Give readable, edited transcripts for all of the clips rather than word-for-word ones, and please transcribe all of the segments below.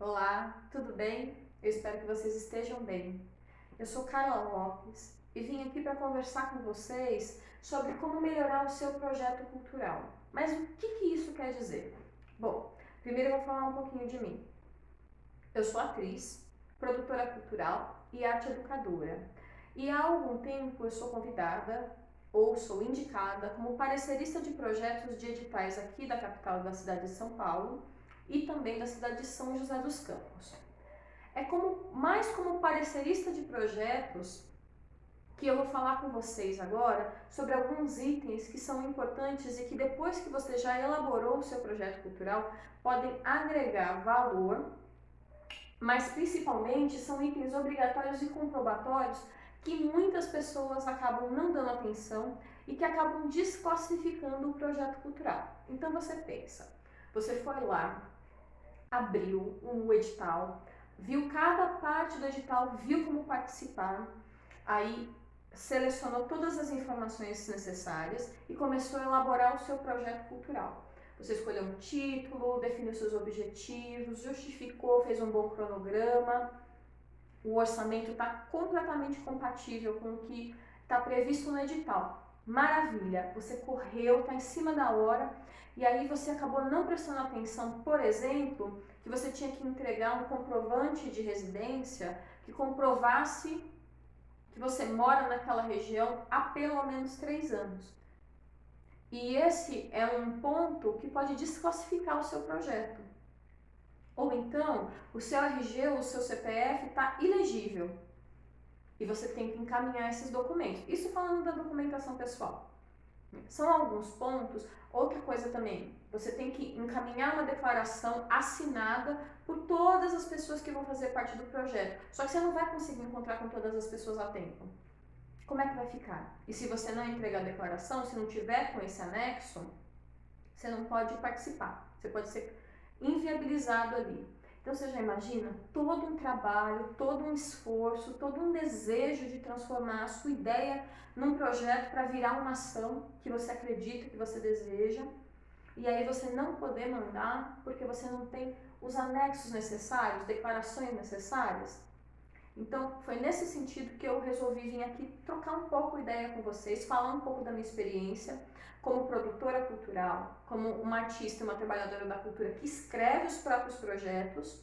Olá, tudo bem? Eu espero que vocês estejam bem. Eu sou Carla Lopes e vim aqui para conversar com vocês sobre como melhorar o seu projeto cultural. Mas o que isso quer dizer? Bom, primeiro eu vou falar um pouquinho de mim. Eu sou atriz, produtora cultural e arte educadora. E há algum tempo eu sou convidada ou sou indicada como parecerista de projetos de editais aqui da capital da cidade de São Paulo e também da cidade de São José dos Campos. É mais como parecerista de projetos que eu vou falar com vocês agora sobre alguns itens que são importantes e que depois que você já elaborou o seu projeto cultural podem agregar valor, mas principalmente são itens obrigatórios e comprobatórios que muitas pessoas acabam não dando atenção e que acabam desclassificando o projeto cultural. Então você pensa, você foi lá, abriu o edital, viu cada parte do edital, viu como participar, aí selecionou todas as informações necessárias e começou a elaborar o seu projeto cultural. Você escolheu um título, definiu seus objetivos, justificou, fez um bom cronograma, o orçamento está completamente compatível com o que está previsto no edital. Maravilha, você correu, está em cima da hora e aí você acabou não prestando atenção, por exemplo, que você tinha que entregar um comprovante de residência que comprovasse que você mora naquela região há pelo menos 3 anos. E esse é um ponto que pode desclassificar o seu projeto. Ou então, o seu RG ou o seu CPF está ilegível e você tem que encaminhar esses documentos. Isso falando da documentação pessoal. São alguns pontos. Outra coisa também, você tem que encaminhar uma declaração assinada por todas as pessoas que vão fazer parte do projeto. Só que você não vai conseguir encontrar com todas as pessoas a tempo. Como é que vai ficar? E se você não entregar a declaração, se não tiver com esse anexo, você não pode participar. Você pode ser inviabilizado ali. Então você já imagina todo um trabalho, todo um esforço, todo um desejo de transformar a sua ideia num projeto para virar uma ação que você acredita, que você deseja, e aí você não poder mandar porque você não tem os anexos necessários, declarações necessárias. Então foi nesse sentido que eu resolvi vir aqui trocar um pouco ideia com vocês, falar um pouco da minha experiência como produtora cultural, como uma artista, uma trabalhadora da cultura que escreve os próprios projetos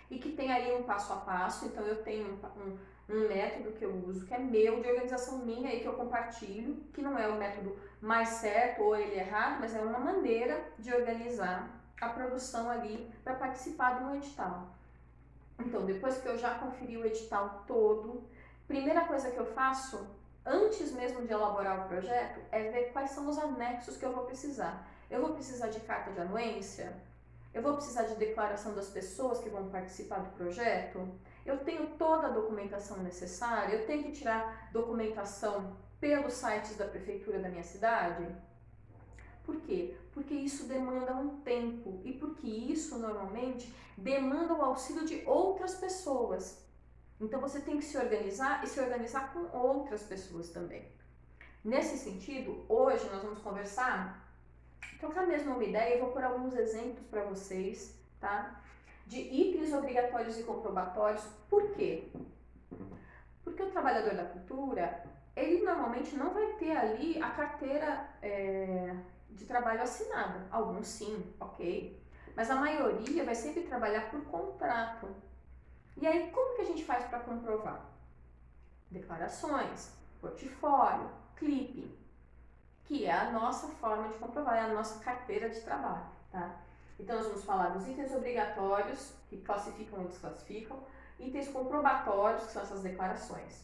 e que tem aí um passo a passo. Então eu tenho um método que eu uso, que é meu, de organização minha e que eu compartilho, que não é o método mais certo ou ele é errado, mas é uma maneira de organizar a produção ali para participar de um edital. Então, depois que eu já conferi o edital todo, primeira coisa que eu faço, antes mesmo de elaborar o projeto, é ver quais são os anexos que eu vou precisar. Eu vou precisar de carta de anuência? Eu vou precisar de declaração das pessoas que vão participar do projeto? Eu tenho toda a documentação necessária? Eu tenho que tirar documentação pelos sites da prefeitura da minha cidade? Por quê? Porque isso demanda um tempo e porque isso normalmente demanda o auxílio de outras pessoas. Então você tem que se organizar e se organizar com outras pessoas também. Nesse sentido, hoje nós vamos conversar, trocar mesmo uma ideia, eu vou pôr alguns exemplos para vocês, tá? De itens obrigatórios e comprobatórios. Por quê? Porque o trabalhador da cultura, ele normalmente não vai ter ali a carteira de trabalho assinada. Alguns sim, ok. Mas a maioria vai sempre trabalhar por contrato. E aí, como que a gente faz para comprovar? Declarações, portfólio, clipe, que é a nossa forma de comprovar, é a nossa carteira de trabalho, tá? Então, nós vamos falar dos itens obrigatórios, que classificam ou desclassificam, itens comprobatórios, que são essas declarações,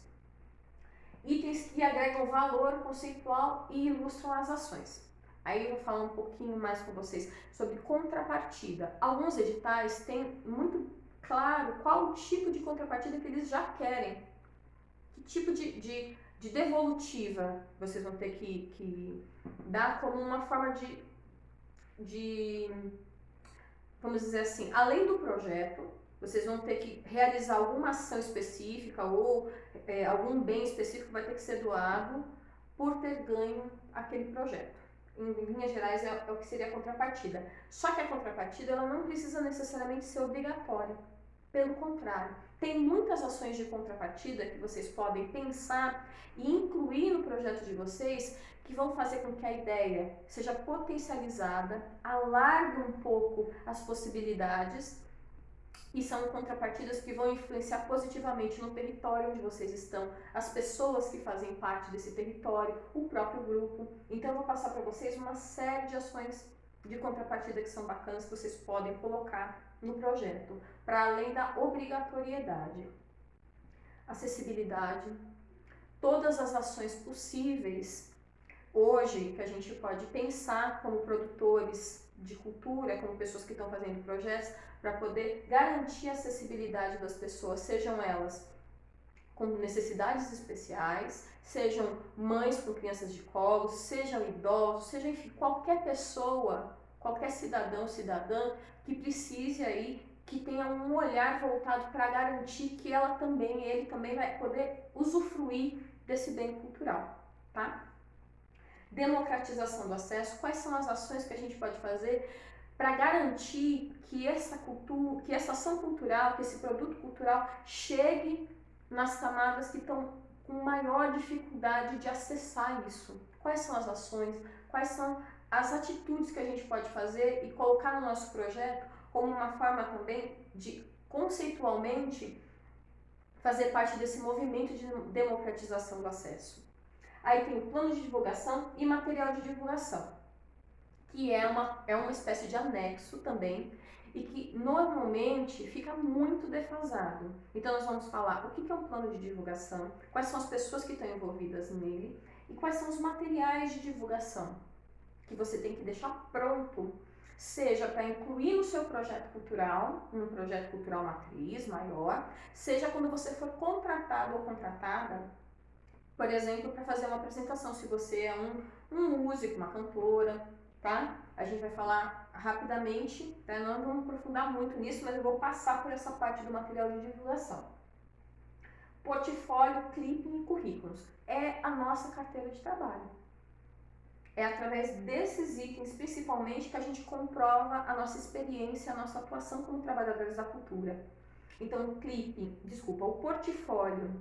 itens que agregam valor conceitual e ilustram as ações. Aí eu vou falar um pouquinho mais com vocês sobre contrapartida. Alguns editais têm muito claro qual o tipo de contrapartida que eles já querem. Que tipo de devolutiva vocês vão ter que dar como uma forma de, vamos dizer assim, além do projeto, vocês vão ter que realizar alguma ação específica ou algum bem específico vai ter que ser doado por ter ganho aquele projeto. em linhas gerais, é o que seria a contrapartida. Só que a contrapartida ela não precisa necessariamente ser obrigatória. Pelo contrário, tem muitas ações de contrapartida que vocês podem pensar e incluir no projeto de vocês que vão fazer com que a ideia seja potencializada, alargue um pouco as possibilidades e são contrapartidas que vão influenciar positivamente no território onde vocês estão, as pessoas que fazem parte desse território, o próprio grupo. Então eu vou passar para vocês uma série de ações de contrapartida que são bacanas que vocês podem colocar no projeto, para além da obrigatoriedade. Acessibilidade, todas as ações possíveis hoje que a gente pode pensar como produtores de cultura, como pessoas que estão fazendo projetos, para poder garantir a acessibilidade das pessoas, sejam elas com necessidades especiais, sejam mães com crianças de colo, sejam idosos, seja enfim, qualquer pessoa, qualquer cidadão, cidadã que precise aí, que tenha um olhar voltado para garantir que ela também, ele também vai poder usufruir desse bem cultural, tá? Democratização do acesso, quais são as ações que a gente pode fazer para garantir que essa cultura, que essa ação cultural, que esse produto cultural chegue nas camadas que estão com maior dificuldade de acessar isso. Quais são as ações, quais são as atitudes que a gente pode fazer e colocar no nosso projeto como uma forma também de, conceitualmente, fazer parte desse movimento de democratização do acesso. Aí tem o plano de divulgação e material de divulgação, que é uma espécie de anexo também e que normalmente fica muito defasado. Então nós vamos falar o que é um plano de divulgação, quais são as pessoas que estão envolvidas nele e quais são os materiais de divulgação que você tem que deixar pronto, seja para incluir no seu projeto cultural, um projeto cultural matriz maior, seja quando você for contratado ou contratada, por exemplo, para fazer uma apresentação, se você é um músico, uma cantora, tá? A gente vai falar rapidamente, tá? Não vamos aprofundar muito nisso, mas eu vou passar por essa parte do material de divulgação. Portfólio, clipping e currículos. É a nossa carteira de trabalho. É através desses itens, principalmente, que a gente comprova a nossa experiência, a nossa atuação como trabalhadores da cultura. Então, o portfólio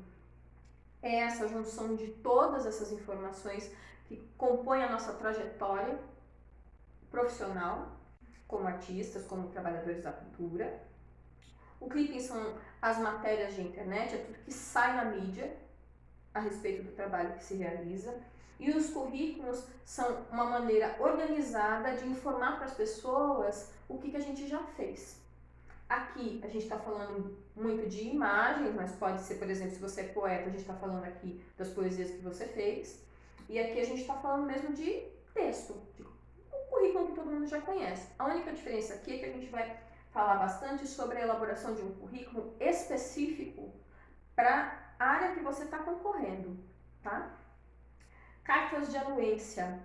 é essa junção de todas essas informações que compõem a nossa trajetória profissional, como artistas, como trabalhadores da cultura. O clipping são as matérias de internet, é tudo que sai na mídia a respeito do trabalho que se realiza. E os currículos são uma maneira organizada de informar para as pessoas o que a gente já fez. Aqui a gente está falando muito de imagens, mas pode ser, por exemplo, se você é poeta, a gente está falando aqui das poesias que você fez. E aqui a gente está falando mesmo de texto, de um currículo que todo mundo já conhece. A única diferença aqui é que a gente vai falar bastante sobre a elaboração de um currículo específico para a área que você está concorrendo, tá? Cartas de anuência,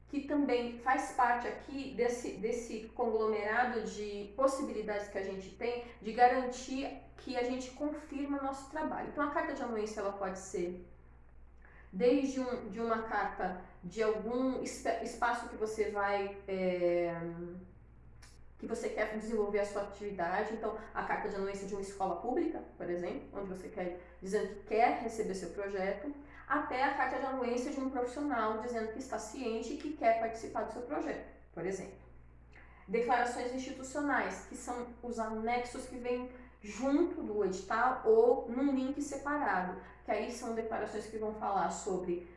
que também faz parte aqui desse conglomerado de possibilidades que a gente tem de garantir que a gente confirma o nosso trabalho. Então a carta de anuência ela pode ser desde de uma carta de algum espaço que você vai que você quer desenvolver a sua atividade, então a carta de anuência de uma escola pública, por exemplo, onde você quer dizendo que quer receber seu projeto, até a carta de anuência de um profissional dizendo que está ciente e que quer participar do seu projeto, por exemplo. Declarações institucionais, que são os anexos que vêm junto do edital ou num link separado, que aí são declarações que vão falar sobre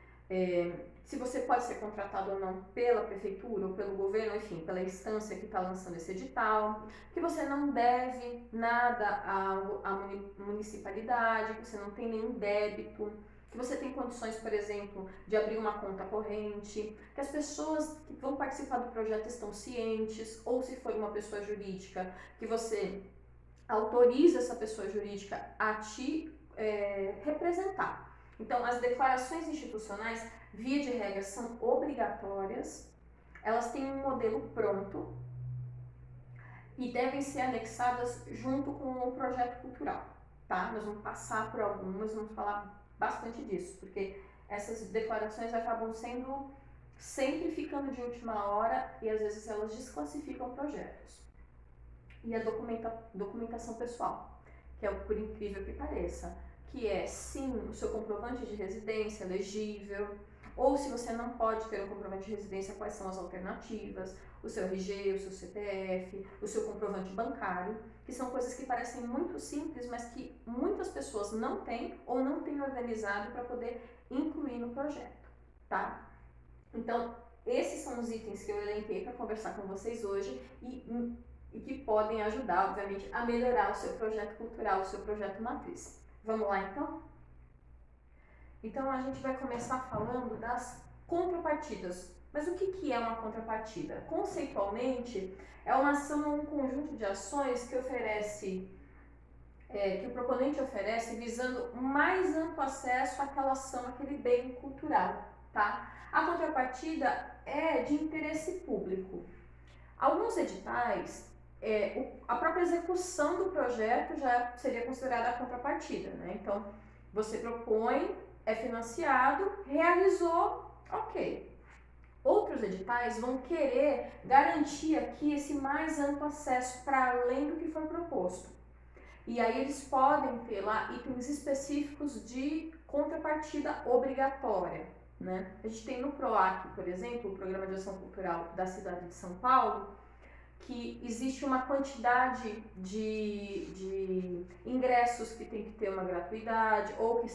se você pode ser contratado ou não pela prefeitura ou pelo governo, enfim, pela instância que está lançando esse edital, que você não deve nada à municipalidade, que você não tem nenhum débito, que você tem condições, por exemplo, de abrir uma conta corrente, que as pessoas que vão participar do projeto estão cientes, ou se for uma pessoa jurídica, que você autoriza essa pessoa jurídica a te representar. Então, as declarações institucionais, via de regra, são obrigatórias, elas têm um modelo pronto e devem ser anexadas junto com o projeto cultural, tá? Nós vamos passar por algumas, vamos falar bastante disso, porque essas declarações acabam sendo sempre ficando de última hora e às vezes elas desclassificam projetos. E a documentação pessoal, que é o por incrível que pareça, que é sim o seu comprovante de residência legível, ou se você não pode ter um comprovante de residência, quais são as alternativas, o seu RG, o seu CPF, o seu comprovante bancário, que são coisas que parecem muito simples, mas que muitas pessoas não têm ou não têm organizado para poder incluir no projeto, tá? Então, esses são os itens que eu elenquei para conversar com vocês hoje e que podem ajudar, obviamente, a melhorar o seu projeto cultural, o seu projeto matriz. Vamos lá, então? Então, a gente vai começar falando das contrapartidas. Mas o que é uma contrapartida? Conceitualmente, é uma ação ou um conjunto de ações que oferece, que o proponente oferece visando mais amplo acesso àquela ação, àquele bem cultural, tá? A contrapartida é de interesse público. Alguns editais, a própria execução do projeto já seria considerada a contrapartida, né? Então, você propõe, é financiado, realizou, ok. Outros editais vão querer garantir aqui esse mais amplo acesso para além do que foi proposto. E aí eles podem ter lá itens específicos de contrapartida obrigatória, né? A gente tem no PROAC, por exemplo, o Programa de Ação Cultural da cidade de São Paulo, que existe uma quantidade de ingressos que tem que ter uma gratuidade ou que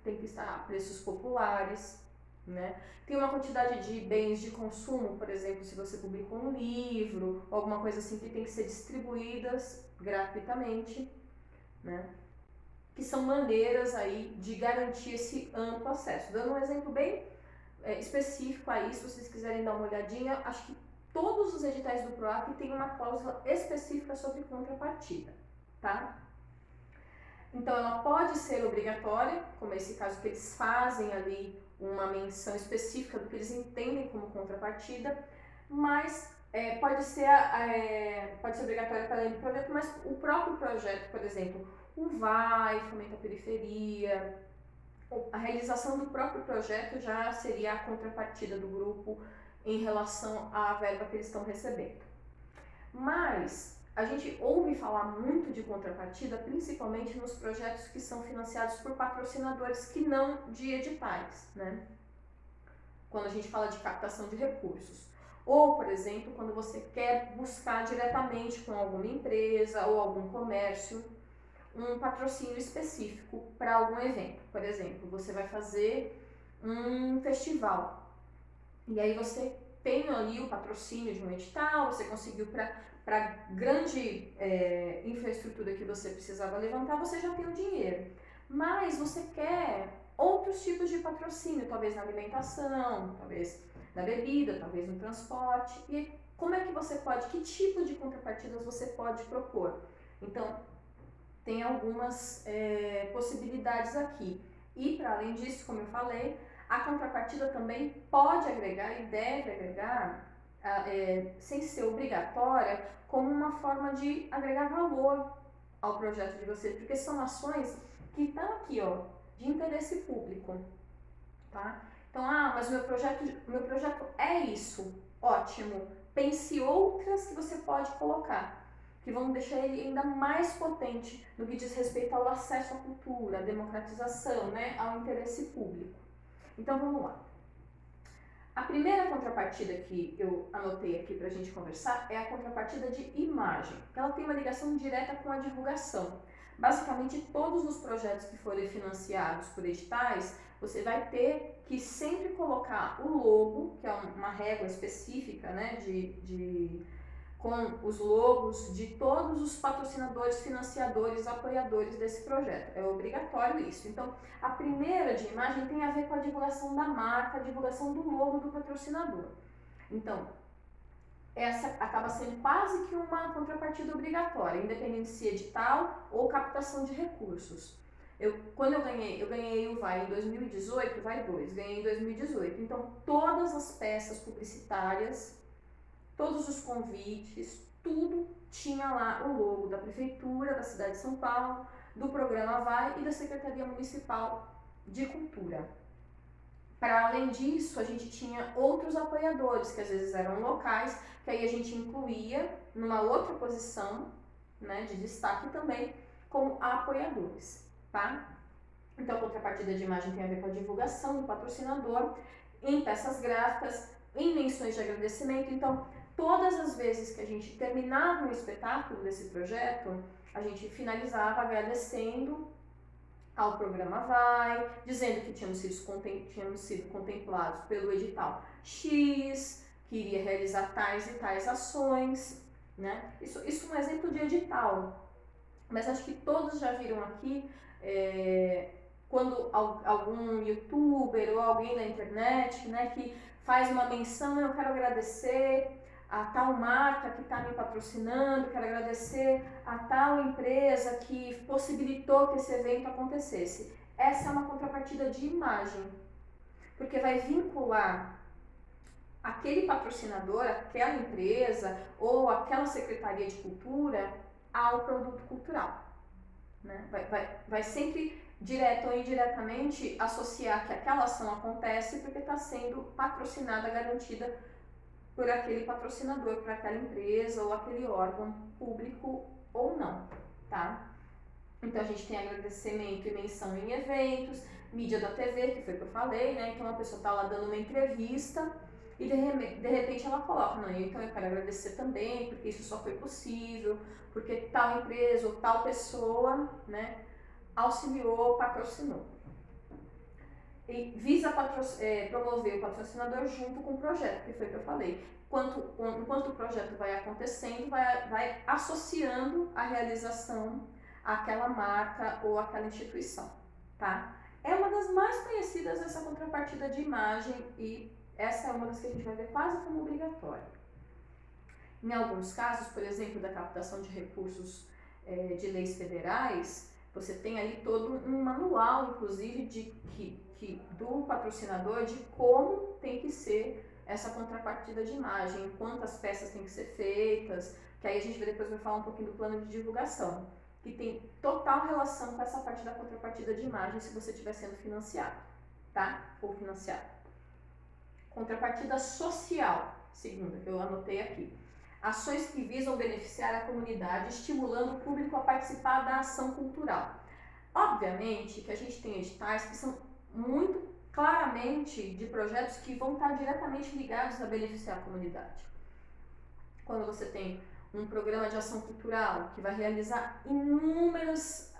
tem que estar a preços populares, né? Tem uma quantidade de bens de consumo, por exemplo, se você publicou um livro, alguma coisa assim que tem que ser distribuídas gratuitamente, né? Que são maneiras aí de garantir esse amplo acesso. Dando um exemplo bem específico aí, se vocês quiserem dar uma olhadinha, acho que todos os editais do PROAC têm uma cláusula específica sobre contrapartida, tá? Então, ela pode ser obrigatória, como esse caso que eles fazem ali uma menção específica do que eles entendem como contrapartida, mas pode ser obrigatória para além do projeto, mas o próprio projeto, por exemplo, o VAI, Fomenta a Periferia, a realização do próprio projeto já seria a contrapartida do grupo em relação à verba que eles estão recebendo. Mas a gente ouve falar muito de contrapartida, principalmente nos projetos que são financiados por patrocinadores que não de editais, né? Quando a gente fala de captação de recursos. Ou, por exemplo, quando você quer buscar diretamente com alguma empresa ou algum comércio um patrocínio específico para algum evento. Por exemplo, você vai fazer um festival e aí você tem ali o patrocínio de um edital, você conseguiu para grande infraestrutura que você precisava levantar, você já tem o dinheiro. Mas você quer outros tipos de patrocínio, talvez na alimentação, talvez na bebida, talvez no transporte. E como é que você pode, que tipo de contrapartidas você pode propor? Então, tem algumas possibilidades aqui. E, para além disso, como eu falei, a contrapartida também pode agregar e deve agregar, sem ser obrigatória, como uma forma de agregar valor ao projeto de vocês, porque são ações que estão aqui, ó, de interesse público, tá? Então, mas meu projeto é isso, ótimo. Pense outras que você pode colocar, que vão deixar ele ainda mais potente no que diz respeito ao acesso à cultura, à democratização, né, ao interesse público. Então, vamos lá. A primeira contrapartida que eu anotei aqui para a gente conversar é a contrapartida de imagem. Ela tem uma ligação direta com a divulgação. Basicamente, todos os projetos que forem financiados por editais, você vai ter que sempre colocar o logo, que é uma régua específica, né, com os logos de todos os patrocinadores, financiadores, apoiadores desse projeto. É obrigatório isso. Então, a primeira de imagem tem a ver com a divulgação da marca, a divulgação do logo do patrocinador. Então, essa acaba sendo quase que uma contrapartida obrigatória, independente se edital ou captação de recursos. Quando eu ganhei o VAI em 2018, VAI 2, ganhei em 2018. Então, todas as peças publicitárias, todos os convites, tudo tinha lá o logo da Prefeitura, da cidade de São Paulo, do Programa VAI e da Secretaria Municipal de Cultura. Para além disso, a gente tinha outros apoiadores, que às vezes eram locais, que aí a gente incluía numa outra posição, né, de destaque também, como apoiadores, tá? Então, a contrapartida de imagem tem a ver com a divulgação do patrocinador, em peças gráficas, em menções de agradecimento. Então, todas as vezes que a gente terminava um espetáculo desse projeto, a gente finalizava agradecendo ao programa Vai, dizendo que tínhamos sido contemplados pelo edital X, que iria realizar tais e tais ações, né? Isso é um exemplo de edital, mas acho que todos já viram aqui, quando algum youtuber ou alguém na internet, né, que faz uma menção, eu quero agradecer a tal marca que está me patrocinando, quero agradecer a tal empresa que possibilitou que esse evento acontecesse. Essa é uma contrapartida de imagem, porque vai vincular aquele patrocinador, aquela empresa ou aquela secretaria de cultura ao produto cultural, né? Vai sempre, direto ou indiretamente, associar que aquela ação acontece porque está sendo patrocinada, garantida por aquele patrocinador, por aquela empresa ou aquele órgão público ou não, tá? Então a gente tem agradecimento e menção em eventos, mídia da TV, que foi o que eu falei, né? Então a pessoa está lá dando uma entrevista e de repente ela coloca, não, então eu quero agradecer também, porque isso só foi possível, porque tal empresa ou tal pessoa, né, auxiliou, patrocinou. E visa promover o patrocinador junto com o projeto, que foi o que eu falei. Enquanto o projeto vai acontecendo, vai associando a realização àquela marca ou àquela instituição, tá? É uma das mais conhecidas essa contrapartida de imagem e essa é uma das que a gente vai ver quase como obrigatória. Em alguns casos, por exemplo, da captação de recursos de leis federais, você tem ali todo um manual, inclusive, do patrocinador de como tem que ser essa contrapartida de imagem, quantas peças tem que ser feitas, que aí a gente depois vai falar um pouquinho do plano de divulgação, que tem total relação com essa parte da contrapartida de imagem se você estiver sendo financiado, tá? Ou financiado. Contrapartida social, segunda, que eu anotei aqui. Ações que visam beneficiar a comunidade, estimulando o público a participar da ação cultural. Obviamente que a gente tem editais que são muito claramente de projetos que vão estar diretamente ligados a beneficiar a comunidade. Quando você tem um programa de ação cultural que vai realizar inúmeros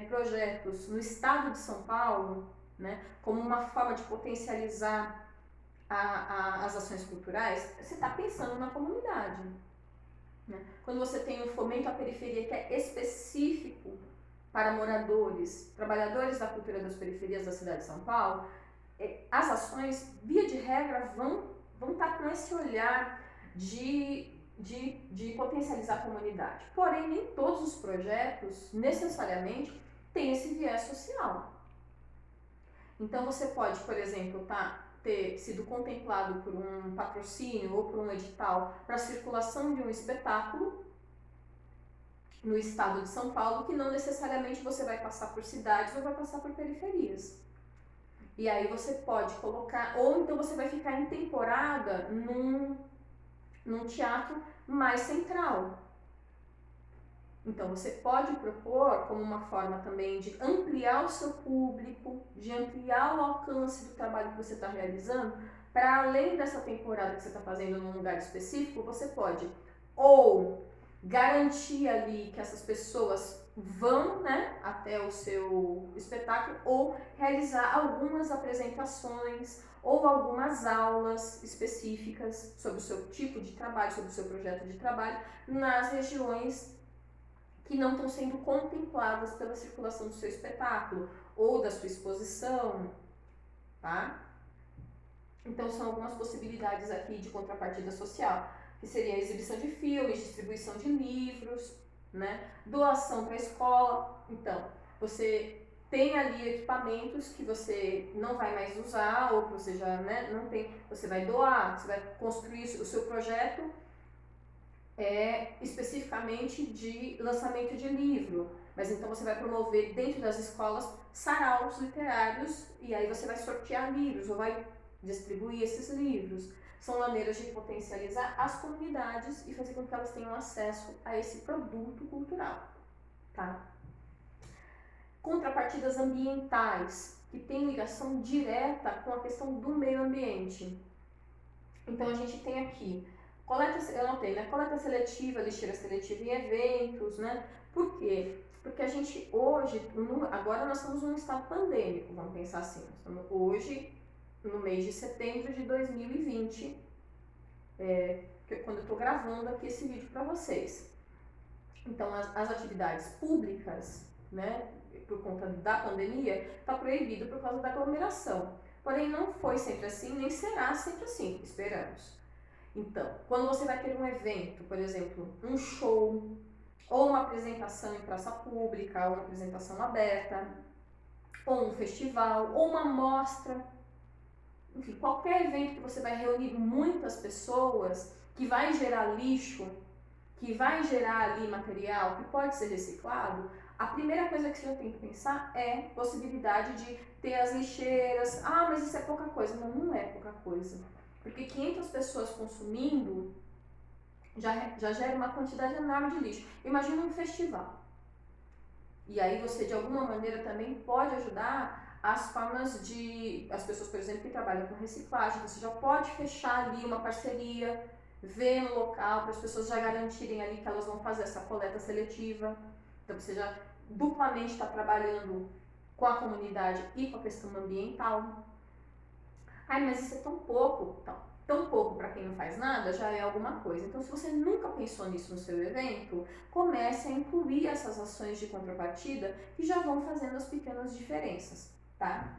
projetos no estado de São Paulo, né, como uma forma de potencializar as ações culturais, você está pensando na comunidade. Né? Quando você tem um fomento à periferia que é específico para moradores, trabalhadores da cultura das periferias da cidade de São Paulo, as ações, via de regra, vão estar com esse olhar de potencializar a comunidade. Porém, nem todos os projetos, necessariamente, têm esse viés social. Então, você pode, por exemplo, ter sido contemplado por um patrocínio ou por um edital para a circulação de um espetáculo no estado de São Paulo, que não necessariamente você vai passar por cidades ou vai passar por periferias. E aí você pode colocar, ou então você vai ficar em temporada num teatro mais central. Então você pode propor como uma forma também de ampliar o seu público, de ampliar o alcance do trabalho que você está realizando, para além dessa temporada que você está fazendo num lugar específico, você pode ou garantir ali que essas pessoas vão, né, até o seu espetáculo, ou realizar algumas apresentações ou algumas aulas específicas sobre o seu tipo de trabalho, sobre o seu projeto de trabalho, nas regiões que não estão sendo contempladas pela circulação do seu espetáculo ou da sua exposição, tá? Então são algumas possibilidades aqui de contrapartida social, que seria a exibição de filmes, distribuição de livros, né? Doação para a escola. Então, você tem ali equipamentos que você não vai mais usar ou que você já, né, não tem, você vai doar, você vai construir o seu projeto especificamente de lançamento de livro, mas então você vai promover dentro das escolas saraus literários e aí você vai sortear livros ou vai distribuir esses livros. São maneiras de potencializar as comunidades e fazer com que elas tenham acesso a esse produto cultural, tá? Contrapartidas ambientais, que têm ligação direta com a questão do meio ambiente. Então a gente tem aqui, eu anotei, né? Coleta seletiva, lixeira seletiva em eventos, né? Por quê? Porque a gente hoje, agora nós estamos num estado pandêmico, vamos pensar assim. Nós estamos hoje, no mês de setembro de 2020, quando eu estou gravando aqui esse vídeo para vocês. Então, as atividades públicas, né, por conta da pandemia, está proibido por causa da aglomeração. Porém, não foi sempre assim, nem será sempre assim, esperamos. Então, quando você vai ter um evento, por exemplo, um show, ou uma apresentação em praça pública, ou uma apresentação aberta, ou um festival, ou uma mostra, enfim, qualquer evento que você vai reunir muitas pessoas, que vai gerar lixo, que vai gerar ali material que pode ser reciclado, a primeira coisa que você já tem que pensar é possibilidade de ter as lixeiras. Ah, mas isso é pouca coisa. Não, não é pouca coisa. Porque 500 pessoas consumindo já gera uma quantidade enorme de lixo. Imagina um festival. E aí você, de alguma maneira, também pode ajudar as formas de... As pessoas, por exemplo, que trabalham com reciclagem, você já pode fechar ali uma parceria, ver no local, para as pessoas já garantirem ali que elas vão fazer essa coleta seletiva. Então você já duplamente está trabalhando com a comunidade e com a questão ambiental. Ai, mas isso é tão pouco. Então, tão pouco para quem não faz nada já é alguma coisa. Então, se você nunca pensou nisso no seu evento, comece a incluir essas ações de contrapartida que já vão fazendo as pequenas diferenças, tá?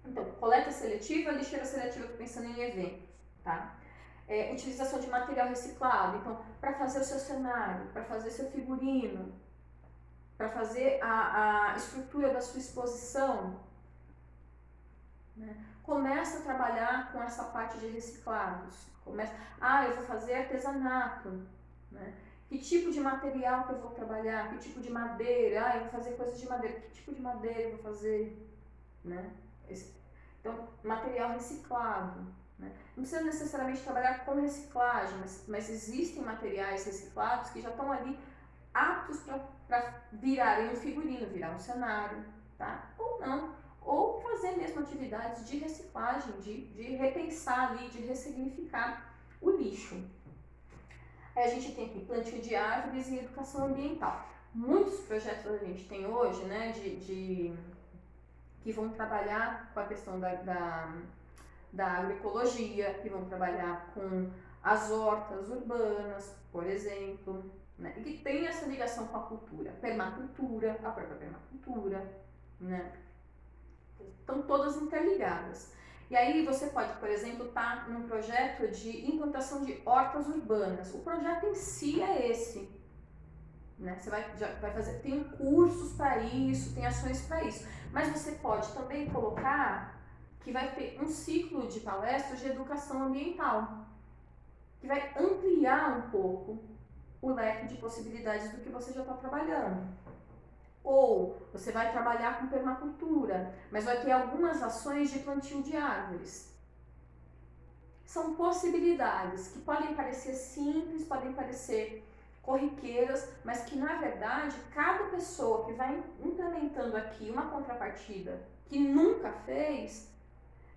Então, coleta seletiva, lixeira seletiva, estou pensando em eventos, tá? Utilização de material reciclado, então, para fazer o seu cenário, para fazer seu figurino, para fazer a estrutura da sua exposição, né? Começa a trabalhar com essa parte de reciclados. Eu vou fazer artesanato, né? Que tipo de material que eu vou trabalhar? Que tipo de madeira? Eu vou fazer coisas de madeira. Que tipo de madeira eu vou fazer? Né? Então, material reciclado. Né? Não precisa necessariamente trabalhar com reciclagem, mas existem materiais reciclados que já estão ali aptos para virarem um figurino, virar um cenário, tá? Ou não. Ou fazer mesmo atividades de reciclagem, de repensar ali, de ressignificar o lixo. Aí a gente tem aqui plantio de árvores e educação ambiental. Muitos projetos a gente tem hoje, né, que vão trabalhar com a questão da agroecologia, que vão trabalhar com as hortas urbanas, por exemplo, né, e que tem essa ligação com a cultura, permacultura, a própria permacultura, né, estão todas interligadas. E aí você pode, por exemplo, estar num projeto de implantação de hortas urbanas. O projeto em si é esse, né? Você vai fazer, tem cursos para isso, tem ações para isso. Mas você pode também colocar que vai ter um ciclo de palestras de educação ambiental, que vai ampliar um pouco o leque de possibilidades do que você já está trabalhando. Ou você vai trabalhar com permacultura, mas vai ter algumas ações de plantio de árvores. São possibilidades que podem parecer simples, podem parecer corriqueiras, mas que na verdade cada pessoa que vai implementando aqui uma contrapartida que nunca fez,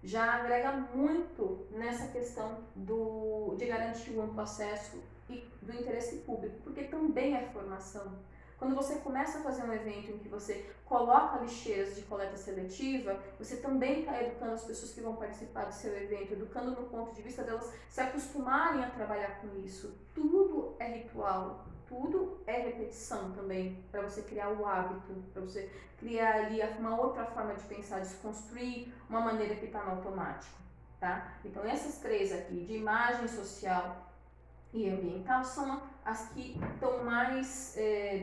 já agrega muito nessa questão de garantir o amplo acesso e do interesse público, porque também é formação. Quando você começa a fazer um evento em que você coloca lixeiras de coleta seletiva, você também está educando as pessoas que vão participar do seu evento, educando no ponto de vista delas se acostumarem a trabalhar com isso. Tudo é ritual, tudo é repetição também, para você criar o hábito, para você criar ali uma outra forma de pensar, desconstruir uma maneira que está no automático, tá? Então essas três aqui, de imagem social e ambiental, são as que estão mais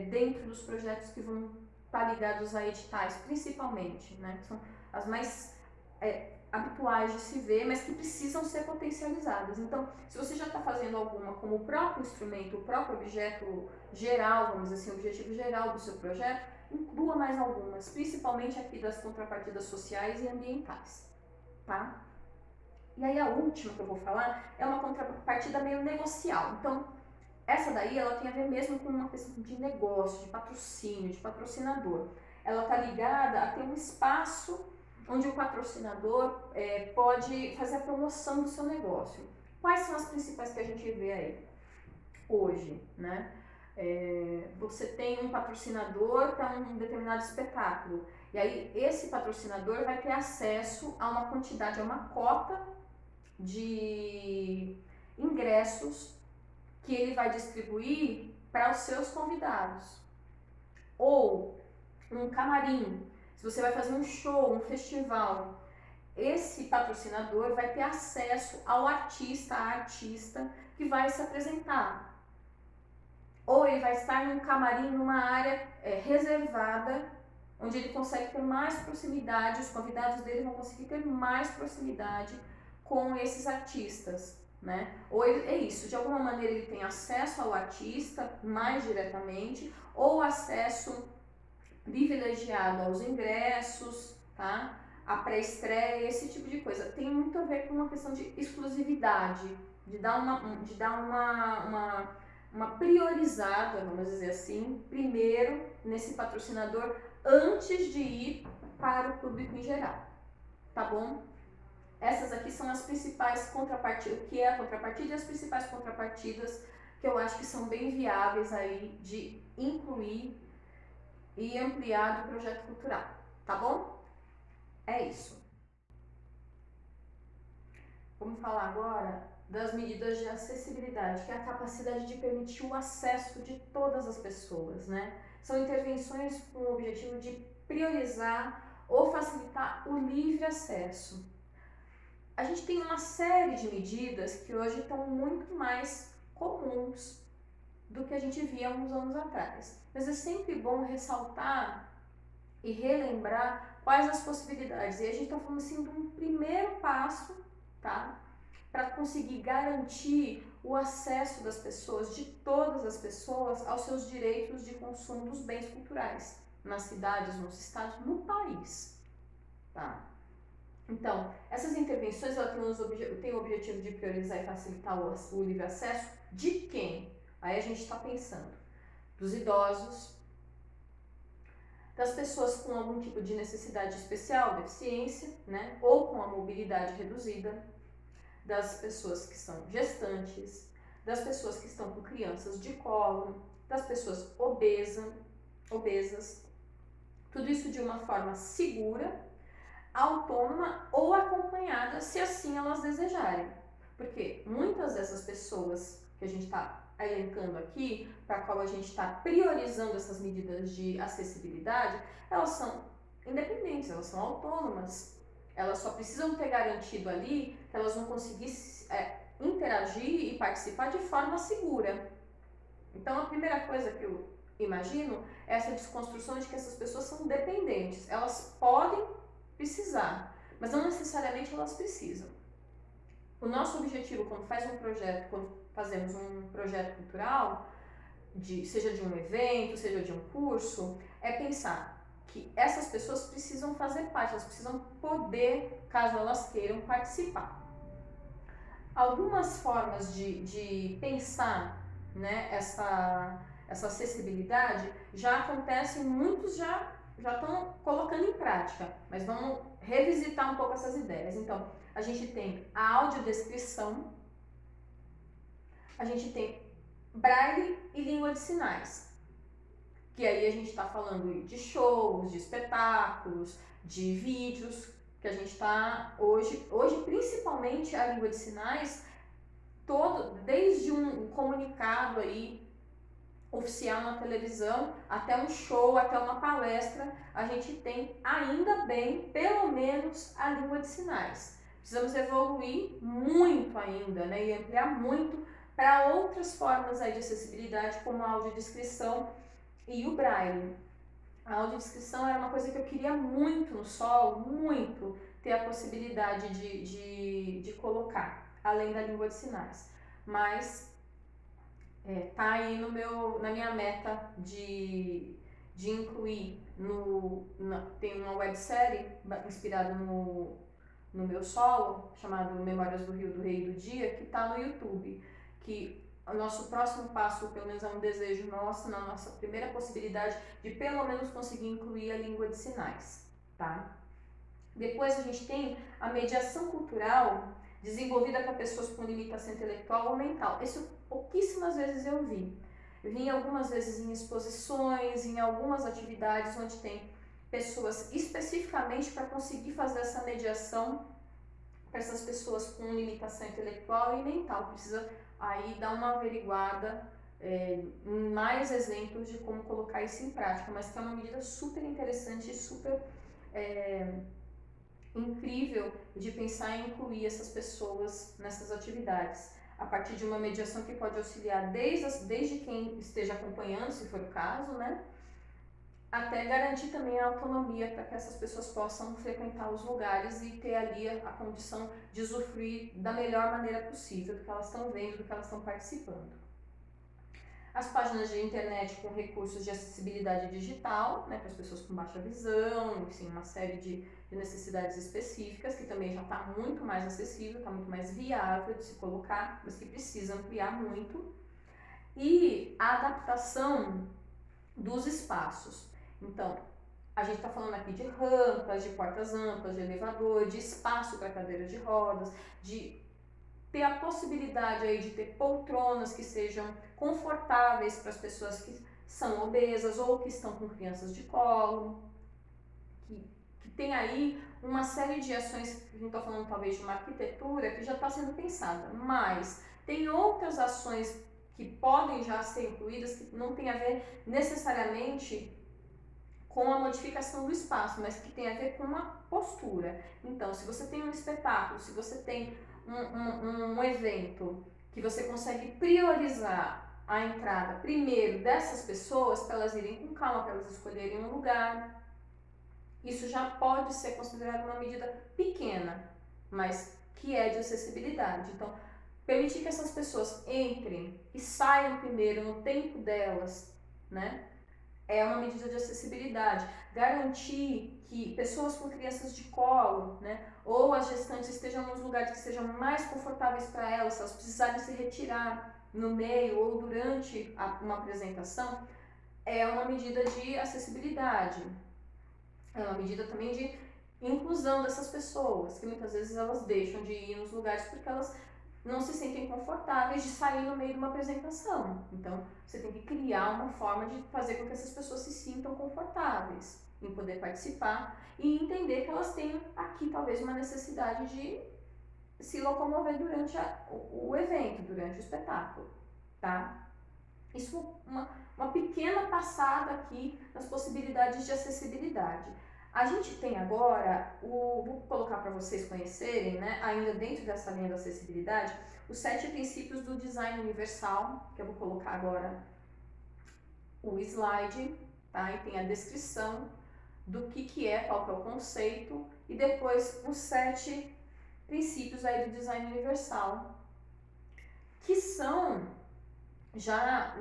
dentro dos projetos que vão estar ligados a editais, principalmente, né? Que são as mais habituais de se ver, mas que precisam ser potencializadas. Então, se você já está fazendo alguma como o próprio instrumento, o próprio objeto geral, vamos dizer assim, o objetivo geral do seu projeto, inclua mais algumas, principalmente aqui das contrapartidas sociais e ambientais, tá? E aí a última que eu vou falar é uma contrapartida meio negocial. Então, essa daí ela tem a ver mesmo com uma questão de negócio, de patrocínio, de patrocinador. Ela está ligada a ter um espaço onde o patrocinador pode fazer a promoção do seu negócio. Quais são as principais que a gente vê aí hoje, né? Você tem um patrocinador para um determinado espetáculo, e aí esse patrocinador vai ter acesso a uma quantidade, a uma cota de ingressos que ele vai distribuir para os seus convidados. Ou um camarim, se você vai fazer um show, um festival, esse patrocinador vai ter acesso ao artista, à artista que vai se apresentar. Ou ele vai estar num camarim, numa área reservada, onde ele consegue ter mais proximidade, os convidados dele vão conseguir ter mais proximidade com esses artistas, né? Ou é isso, de alguma maneira ele tem acesso ao artista mais diretamente, ou acesso privilegiado aos ingressos, tá? A pré-estreia, esse tipo de coisa. Tem muito a ver com uma questão de exclusividade, de dar uma priorizada, vamos dizer assim, primeiro nesse patrocinador antes de ir para o público em geral, tá bom? Essas aqui são as principais contrapartidas, o que é a contrapartida e as principais contrapartidas que eu acho que são bem viáveis aí de incluir e ampliar do projeto cultural, tá bom? É isso. Vamos falar agora das medidas de acessibilidade, que é a capacidade de permitir o acesso de todas as pessoas, né? São intervenções com o objetivo de priorizar ou facilitar o livre acesso. A gente tem uma série de medidas que hoje estão muito mais comuns do que a gente via uns anos atrás. Mas é sempre bom ressaltar e relembrar quais as possibilidades. E a gente está falando assim de um primeiro passo, tá? Para conseguir garantir o acesso das pessoas, de todas as pessoas, aos seus direitos de consumo dos bens culturais, nas cidades, nos estados, no país, tá? Então, essas intervenções elas têm o objetivo de priorizar e facilitar o livre acesso de quem? Aí a gente está pensando dos idosos, das pessoas com algum tipo de necessidade especial, deficiência, né? Ou com a mobilidade reduzida, das pessoas que são gestantes, das pessoas que estão com crianças de colo, das pessoas obesas, tudo isso de uma forma segura, autônoma ou acompanhada, se assim elas desejarem. Porque muitas dessas pessoas que a gente está elencando aqui, para a qual a gente está priorizando essas medidas de acessibilidade, elas são independentes, elas são autônomas. Elas só precisam ter garantido ali que elas vão conseguir interagir e participar de forma segura. Então, a primeira coisa que eu imagino é essa desconstrução de que essas pessoas são dependentes. Elas podem precisar, mas não necessariamente elas precisam. O nosso objetivo quando fazemos um projeto cultural, seja de um evento, seja de um curso, é pensar que essas pessoas precisam fazer parte, elas precisam poder, caso elas queiram, participar. Algumas formas de pensar, né, essa acessibilidade já acontecem, muitos já estão colocando em prática, mas vamos revisitar um pouco essas ideias. Então, a gente tem a audiodescrição, a gente tem braille e língua de sinais, que aí a gente está falando de shows, de espetáculos, de vídeos, que a gente está hoje principalmente a língua de sinais, desde um comunicado aí oficial na televisão, até um show, até uma palestra, a gente tem ainda bem, pelo menos, a língua de sinais. Precisamos evoluir muito ainda, né, e ampliar muito para outras formas aí de acessibilidade, como a audiodescrição e o braille. A audiodescrição era uma coisa que eu queria muito no solo, muito ter a possibilidade de colocar, além da língua de sinais. Mas tá aí na minha meta de incluir tem uma websérie inspirada no meu solo, chamado Memórias do Rio, do Rei e do Dia, que está no YouTube, que o nosso próximo passo, pelo menos é um desejo nosso, na nossa primeira possibilidade, de pelo menos conseguir incluir a língua de sinais, tá? Depois a gente tem a mediação cultural, desenvolvida para pessoas com limitação intelectual ou mental. Isso pouquíssimas vezes eu vi. Eu vi algumas vezes em exposições, em algumas atividades onde tem pessoas especificamente para conseguir fazer essa mediação para essas pessoas com limitação intelectual e mental. Precisa aí dar uma averiguada em mais exemplos de como colocar isso em prática, mas que é uma medida super interessante e super incrível de pensar em incluir essas pessoas nessas atividades, a partir de uma mediação que pode auxiliar desde quem esteja acompanhando, se for o caso, né, até garantir também a autonomia para que essas pessoas possam frequentar os lugares e ter ali a condição de usufruir da melhor maneira possível do que elas estão vendo, do que elas estão participando. As páginas de internet com recursos de acessibilidade digital, né, para as pessoas com baixa visão, enfim, uma série de necessidades específicas, que também já está muito mais acessível, está muito mais viável de se colocar, mas que precisa ampliar muito. E a adaptação dos espaços. Então, a gente está falando aqui de rampas, de portas amplas, de elevador, de espaço para cadeiras de rodas, de ter a possibilidade aí de ter poltronas que sejam confortáveis para as pessoas que são obesas ou que estão com crianças de colo, que tem aí uma série de ações, que a gente está falando talvez de uma arquitetura que já está sendo pensada, mas tem outras ações que podem já ser incluídas que não tem a ver necessariamente com a modificação do espaço, mas que tem a ver com uma postura. Então, se você tem um espetáculo, se você tem um evento que você consegue priorizar a entrada primeiro dessas pessoas, para elas irem com calma, para elas escolherem um lugar, isso já pode ser considerado uma medida pequena, mas que é de acessibilidade. Então, permitir que essas pessoas entrem e saiam primeiro no tempo delas, né? É uma medida de acessibilidade. Garantir que pessoas com crianças de colo, né, ou as gestantes estejam nos lugares que sejam mais confortáveis para elas, se elas precisarem se retirar no meio ou durante uma apresentação, é uma medida de acessibilidade. É uma medida também de inclusão dessas pessoas, que muitas vezes elas deixam de ir nos lugares porque elas não se sentem confortáveis de sair no meio de uma apresentação. Então, você tem que criar uma forma de fazer com que essas pessoas se sintam confortáveis em poder participar e entender que elas têm aqui talvez uma necessidade de se locomover durante o evento, durante o espetáculo, tá? Isso uma pequena passada aqui nas possibilidades de acessibilidade. A gente tem agora, vou colocar para vocês conhecerem, né, ainda dentro dessa linha da acessibilidade, os 7 princípios do design universal, que eu vou colocar agora o slide, tá? E tem a descrição do que é, qual que é o conceito, e depois os 7 princípios aí do design universal, que são já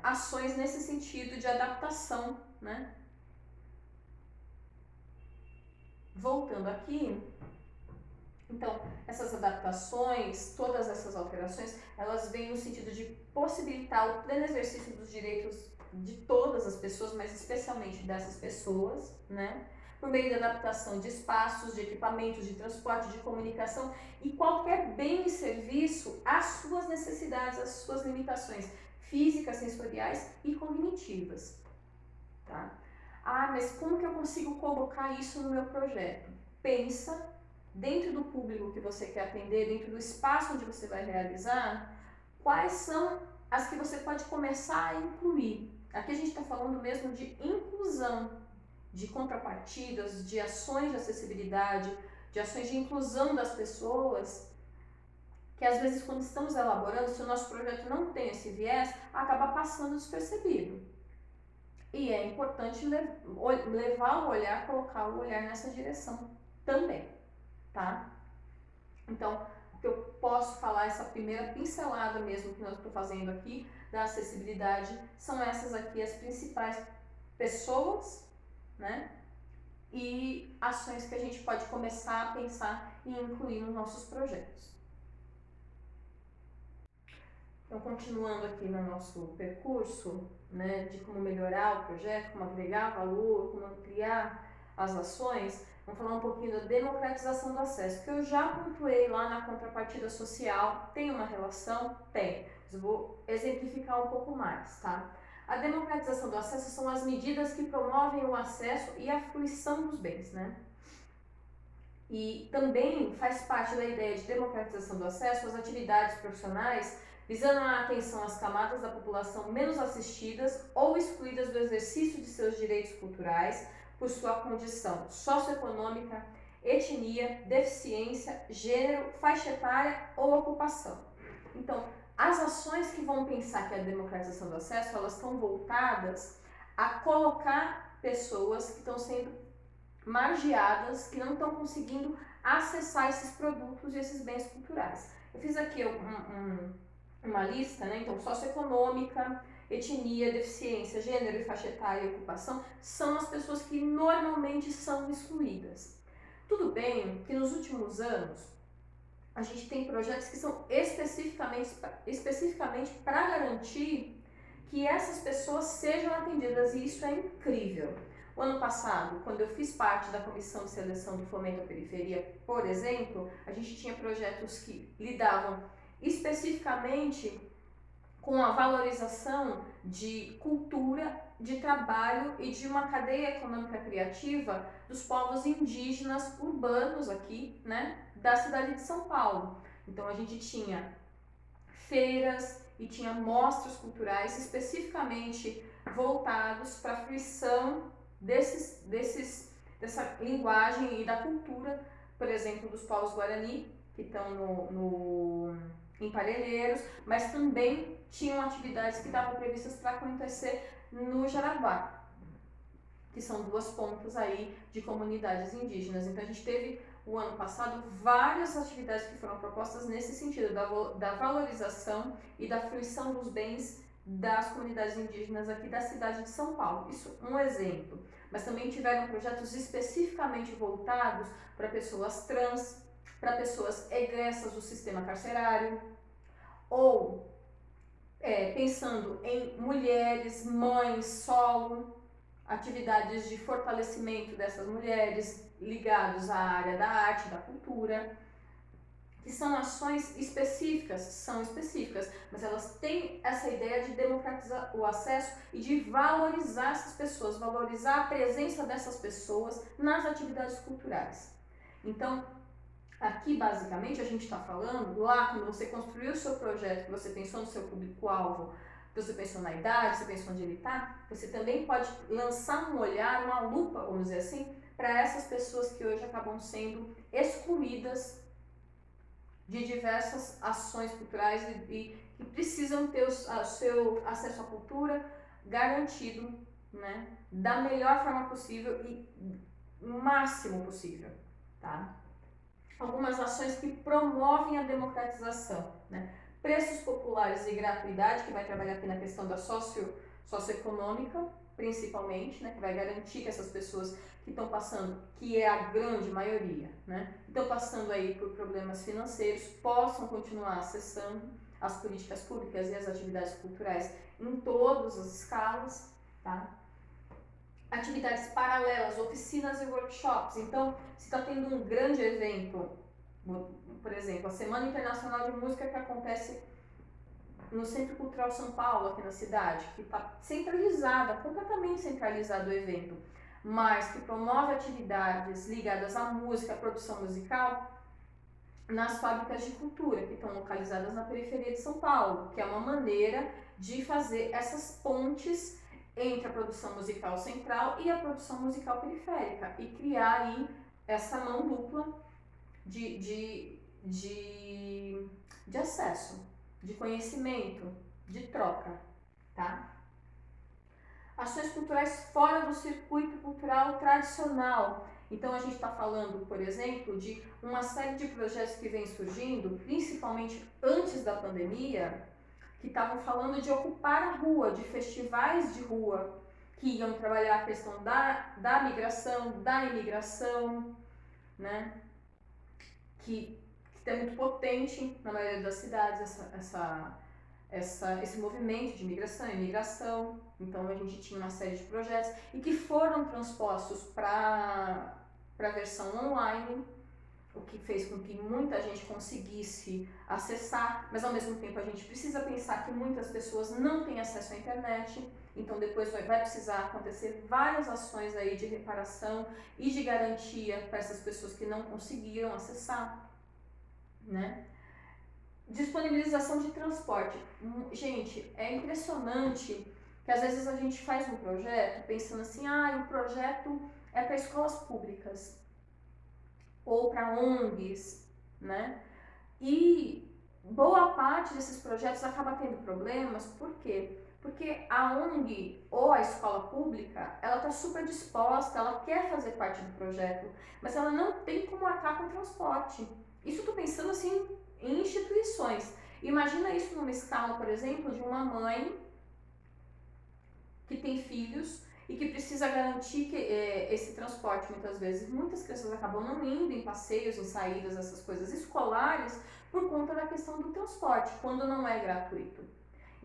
ações nesse sentido de adaptação, né? Voltando aqui, então, essas adaptações, todas essas alterações, elas vêm no sentido de possibilitar o pleno exercício dos direitos de todas as pessoas, mas especialmente dessas pessoas, né? Por meio da adaptação de espaços, de equipamentos, de transporte, de comunicação e qualquer bem e serviço às suas necessidades, às suas limitações físicas, sensoriais e cognitivas, tá? Ah, mas como que eu consigo colocar isso no meu projeto? Pensa dentro do público que você quer atender, dentro do espaço onde você vai realizar, quais são as que você pode começar a incluir. Aqui a gente está falando mesmo de inclusão, de contrapartidas, de ações de acessibilidade, de ações de inclusão das pessoas, que às vezes quando estamos elaborando, se o nosso projeto não tem esse viés, acaba passando despercebido. E é importante levar o olhar, colocar o olhar nessa direção também, tá? Então, o que eu posso falar, essa primeira pincelada mesmo que eu estou fazendo aqui, da acessibilidade, são essas aqui as principais pessoas, né? e ações que a gente pode começar a pensar e incluir nos nossos projetos. Então, continuando aqui no nosso percurso, né, de como melhorar o projeto, como agregar valor, como ampliar as ações, vamos falar um pouquinho da democratização do acesso, que eu já pontuei lá na contrapartida social. Tem uma relação? Tem. Mas eu vou exemplificar um pouco mais, tá? A democratização do acesso são as medidas que promovem o acesso e a fruição dos bens, né? E também faz parte da ideia de democratização do acesso às atividades profissionais visando a atenção às camadas da população menos assistidas ou excluídas do exercício de seus direitos culturais por sua condição socioeconômica, etnia, deficiência, gênero, faixa etária ou ocupação. Então, as ações que vão pensar que é a democratização do acesso, elas estão voltadas a colocar pessoas que estão sendo margeadas, que não estão conseguindo acessar esses produtos e esses bens culturais. Eu fiz aqui uma lista, né? Então, socioeconômica, etnia, deficiência, gênero e faixa etária e ocupação são as pessoas que normalmente são excluídas. Tudo bem que nos últimos anos a gente tem projetos que são especificamente para garantir que essas pessoas sejam atendidas, e isso é incrível. O ano passado, quando eu fiz parte da comissão de seleção do Fomento à Periferia, por exemplo, a gente tinha projetos que lidavam especificamente com a valorização de cultura, de trabalho e de uma cadeia econômica criativa dos povos indígenas urbanos aqui, né, da cidade de São Paulo. Então a gente tinha feiras e tinha mostras culturais especificamente voltados para a fruição dessa linguagem e da cultura, por exemplo, dos povos Guarani, que estão em Parelheiros, mas também tinham atividades que estavam previstas para acontecer no Jaraguá, que são duas pontas aí de comunidades indígenas. Então a gente teve o ano passado várias atividades que foram propostas nesse sentido, da valorização e da fruição dos bens das comunidades indígenas aqui da cidade de São Paulo. Isso um exemplo. Mas também tiveram projetos especificamente voltados para pessoas trans, para pessoas egressas do sistema carcerário, ou pensando em mulheres, mães, solo, atividades de fortalecimento dessas mulheres ligadas à área da arte, da cultura, que são ações específicas, mas elas têm essa ideia de democratizar o acesso e de valorizar essas pessoas, valorizar a presença dessas pessoas nas atividades culturais. Então, aqui basicamente a gente está falando, lá quando você construiu o seu projeto, que você pensou no seu público-alvo, você pensou na idade, você pensou onde ele está, você também pode lançar um olhar, uma lupa, vamos dizer assim, para essas pessoas que hoje acabam sendo excluídas de diversas ações culturais e que precisam ter o seu acesso à cultura garantido, né, da melhor forma possível e o máximo possível, tá? Algumas ações que promovem a democratização, né? Preços populares e gratuidade, que vai trabalhar aqui na questão da socioeconômica, principalmente, né? Que vai garantir que essas pessoas que estão passando, que é a grande maioria, né? Estão passando aí por problemas financeiros, possam continuar acessando as políticas públicas e as atividades culturais em todas as escalas, tá? Atividades paralelas, oficinas e workshops. Então, se está tendo um grande evento, por exemplo, a Semana Internacional de Música, que acontece no Centro Cultural São Paulo, aqui na cidade, que está centralizada, completamente centralizado o evento, mas que promove atividades ligadas à música, à produção musical, nas fábricas de cultura, que estão localizadas na periferia de São Paulo, que é uma maneira de fazer essas pontes entre a produção musical central e a produção musical periférica e criar aí essa mão dupla de acesso, de conhecimento, de troca, tá? Ações culturais fora do circuito cultural tradicional. Então a gente está falando, por exemplo, de uma série de projetos que vem surgindo, principalmente antes da pandemia, que estavam falando de ocupar a rua, de festivais de rua, que iam trabalhar a questão da migração, da imigração, né? Que é muito potente na maioria das cidades esse movimento de migração e imigração. Então a gente tinha uma série de projetos e que foram transpostos para a versão online, o que fez com que muita gente conseguisse acessar, mas ao mesmo tempo a gente precisa pensar que muitas pessoas não têm acesso à internet, então depois vai precisar acontecer várias ações aí de reparação e de garantia para essas pessoas que não conseguiram acessar, né? Disponibilização de transporte. Gente, é impressionante que às vezes a gente faz um projeto pensando assim, o projeto é para escolas públicas ou para ONGs, né? E boa parte desses projetos acaba tendo problemas, por quê? Porque a ONG ou a escola pública, ela está super disposta, ela quer fazer parte do projeto, mas ela não tem como arcar com transporte. Isso eu tô pensando assim em instituições. Imagina isso numa escala, por exemplo, de uma mãe que tem filhos e que precisa garantir que esse transporte muitas vezes. Muitas crianças acabam não indo em passeios, em saídas, essas coisas escolares, por conta da questão do transporte, quando não é gratuito.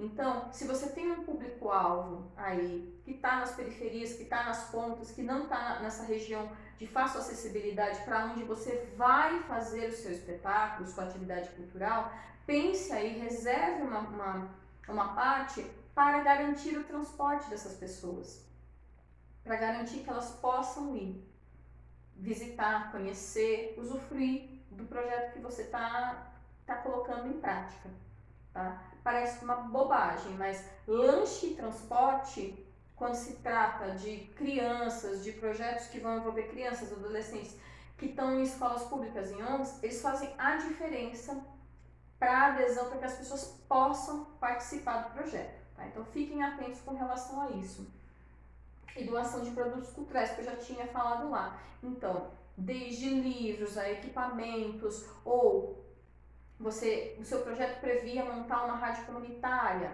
Então, se você tem um público-alvo aí, que está nas periferias, que está nas pontas, que não está nessa região de fácil acessibilidade para onde você vai fazer o seu espetáculo, sua atividade cultural, pense aí, reserve uma parte para garantir o transporte dessas pessoas, para garantir que elas possam ir visitar, conhecer, usufruir do projeto que você está colocando em prática. Tá? Parece uma bobagem, mas lanche e transporte, quando se trata de crianças, de projetos que vão envolver crianças, adolescentes que estão em escolas públicas, em ONGs, eles fazem a diferença para a adesão, para que as pessoas possam participar do projeto. Tá? Então fiquem atentos com relação a isso. E doação de produtos culturais, que eu já tinha falado lá. Então, desde livros a equipamentos, ou o seu projeto previa montar uma rádio comunitária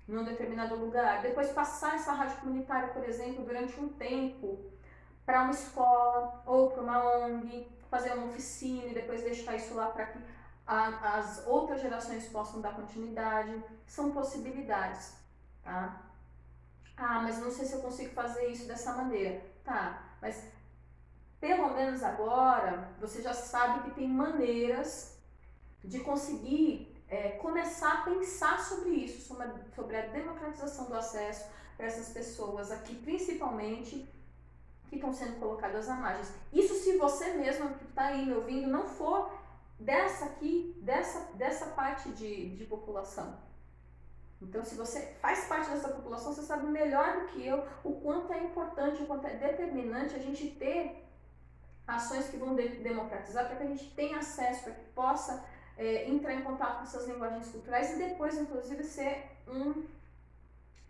em um determinado lugar, depois passar essa rádio comunitária, por exemplo, durante um tempo para uma escola ou para uma ONG, fazer uma oficina e depois deixar isso lá para que as outras gerações possam dar continuidade, são possibilidades, tá? Mas não sei se eu consigo fazer isso dessa maneira. Tá, mas pelo menos agora você já sabe que tem maneiras de conseguir começar a pensar sobre isso, sobre a democratização do acesso para essas pessoas aqui, principalmente, que estão sendo colocadas à margem. Isso se você mesmo que está aí me ouvindo não for dessa parte de população. Então, se você faz parte dessa população, você sabe melhor do que eu o quanto é importante, o quanto é determinante a gente ter ações que vão democratizar, para que a gente tenha acesso, para que possa entrar em contato com essas linguagens culturais e depois, inclusive,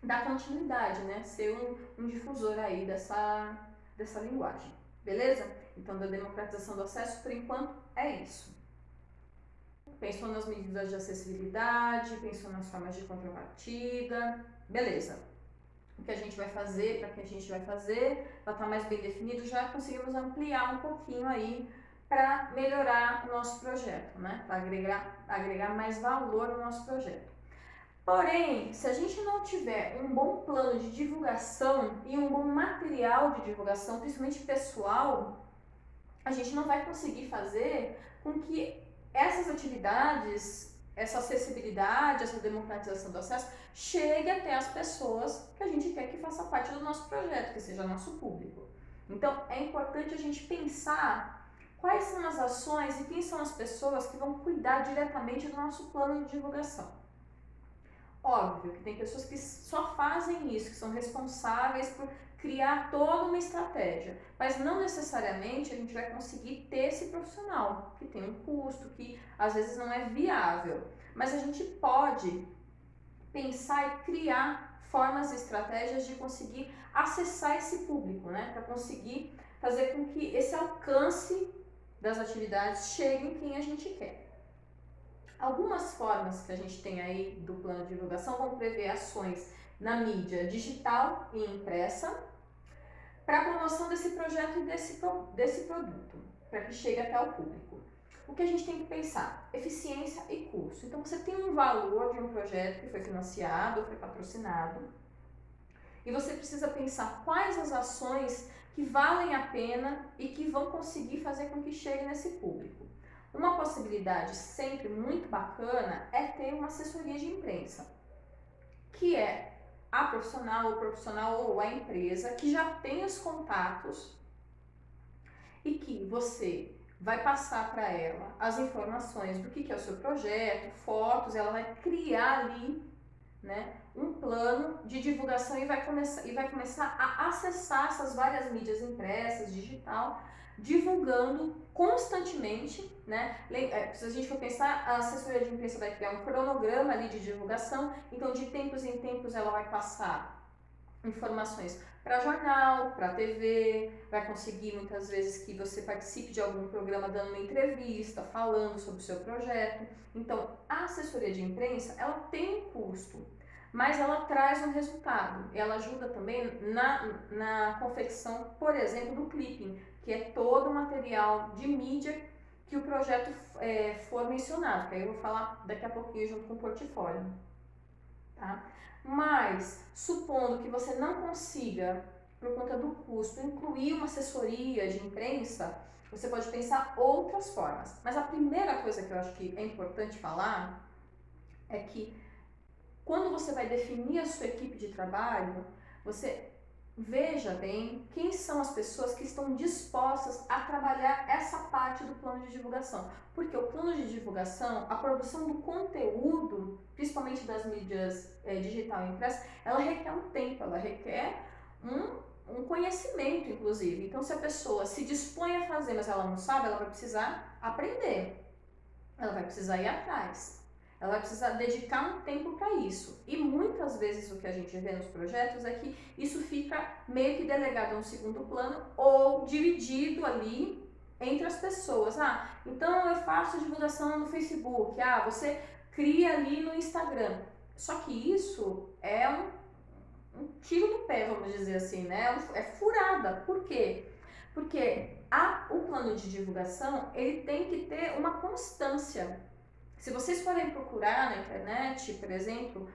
dar continuidade, né? Ser um difusor aí dessa linguagem, beleza? Então, da democratização do acesso, por enquanto, é isso. Pensou nas medidas de acessibilidade, pensou nas formas de contrapartida, beleza. O que a gente vai fazer, para que a gente vai fazer, para estar mais bem definido, já conseguimos ampliar um pouquinho aí para melhorar o nosso projeto, né? Para agregar mais valor no nosso projeto. Porém, se a gente não tiver um bom plano de divulgação e um bom material de divulgação, principalmente pessoal, a gente não vai conseguir fazer com que essas atividades, essa acessibilidade, essa democratização do acesso, chegue até as pessoas que a gente quer que faça parte do nosso projeto, que seja nosso público. Então, é importante a gente pensar quais são as ações e quem são as pessoas que vão cuidar diretamente do nosso plano de divulgação. Óbvio que tem pessoas que só fazem isso, que são responsáveis por criar toda uma estratégia, mas não necessariamente a gente vai conseguir ter esse profissional, que tem um custo, que às vezes não é viável, mas a gente pode pensar e criar formas e estratégias de conseguir acessar esse público, né, para conseguir fazer com que esse alcance das atividades chegue em quem a gente quer. Algumas formas que a gente tem aí do plano de divulgação vão prever ações na mídia digital e impressa, para a promoção desse projeto e desse produto, para que chegue até o público. O que a gente tem que pensar? Eficiência e custo. Então, você tem um valor de um projeto que foi financiado, foi patrocinado, e você precisa pensar quais as ações que valem a pena e que vão conseguir fazer com que chegue nesse público. Uma possibilidade sempre muito bacana é ter uma assessoria de imprensa, que é a profissional, o profissional ou a empresa que já tem os contatos e que você vai passar para ela as informações do que é o seu projeto, fotos, ela vai criar ali, né, um plano de divulgação e vai começar a acessar essas várias mídias impressas, digital, divulgando constantemente, né? Se a gente for pensar, a assessoria de imprensa vai criar um cronograma ali de divulgação, então de tempos em tempos ela vai passar informações para jornal, para TV, vai conseguir muitas vezes que você participe de algum programa dando uma entrevista, falando sobre o seu projeto. Então, a assessoria de imprensa, ela tem um custo, mas ela traz um resultado. Ela ajuda também na confecção, por exemplo, do clipping, que é todo o material de mídia que o projeto for mencionado, que aí eu vou falar daqui a pouquinho junto com o portfólio. Tá? Mas, supondo que você não consiga, por conta do custo, incluir uma assessoria de imprensa, você pode pensar outras formas. Mas a primeira coisa que eu acho que é importante falar é que quando você vai definir a sua equipe de trabalho, você veja bem quem são as pessoas que estão dispostas a trabalhar essa parte do plano de divulgação. Porque o plano de divulgação, a produção do conteúdo, principalmente das mídias digital e impressa, ela requer um tempo, ela requer um conhecimento, inclusive. Então, se a pessoa se dispõe a fazer, mas ela não sabe, ela vai precisar aprender. Ela vai precisar ir atrás. Ela vai precisar dedicar um tempo para isso. E muitas vezes o que a gente vê nos projetos é que isso fica meio que delegado a um segundo plano ou dividido ali entre as pessoas. Ah, então eu faço divulgação no Facebook. Ah, você cria ali no Instagram. Só que isso é um tiro no pé, vamos dizer assim, né? É furada. Por quê? Porque o plano de divulgação, ele tem que ter uma constância. Se vocês forem procurar na internet, por exemplo,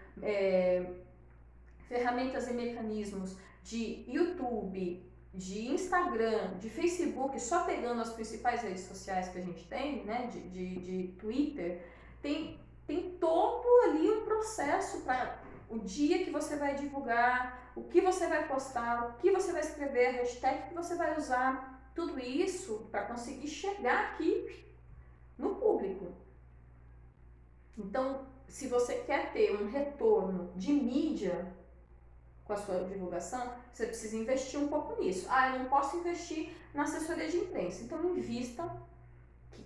ferramentas e mecanismos de YouTube, de Instagram, de Facebook, só pegando as principais redes sociais que a gente tem, né, de Twitter, tem todo ali um processo para o dia que você vai divulgar, o que você vai postar, o que você vai escrever, a hashtag que você vai usar, tudo isso para conseguir chegar aqui no público. Então, se você quer ter um retorno de mídia com a sua divulgação, você precisa investir um pouco nisso. Ah, eu não posso investir na assessoria de imprensa. Então, invista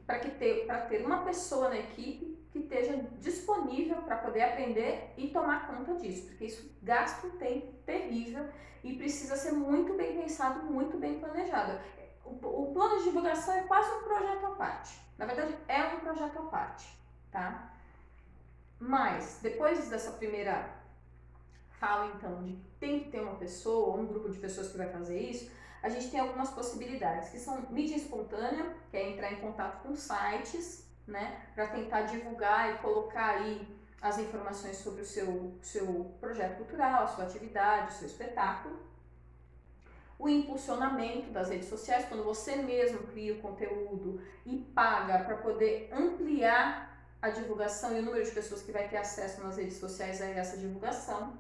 para ter uma pessoa na equipe que esteja disponível para poder aprender e tomar conta disso, porque isso gasta um tempo terrível e precisa ser muito bem pensado, muito bem planejado. O plano de divulgação é quase um projeto à parte. Na verdade, é um projeto à parte, tá? Mas, depois dessa primeira fala, então, de que tem que ter uma pessoa, um grupo de pessoas que vai fazer isso, a gente tem algumas possibilidades, que são mídia espontânea, que é entrar em contato com sites, né, para tentar divulgar e colocar aí as informações sobre o seu projeto cultural, a sua atividade, o seu espetáculo. O impulsionamento das redes sociais, quando você mesmo cria o conteúdo e paga para poder ampliar a divulgação e o número de pessoas que vai ter acesso nas redes sociais a essa divulgação.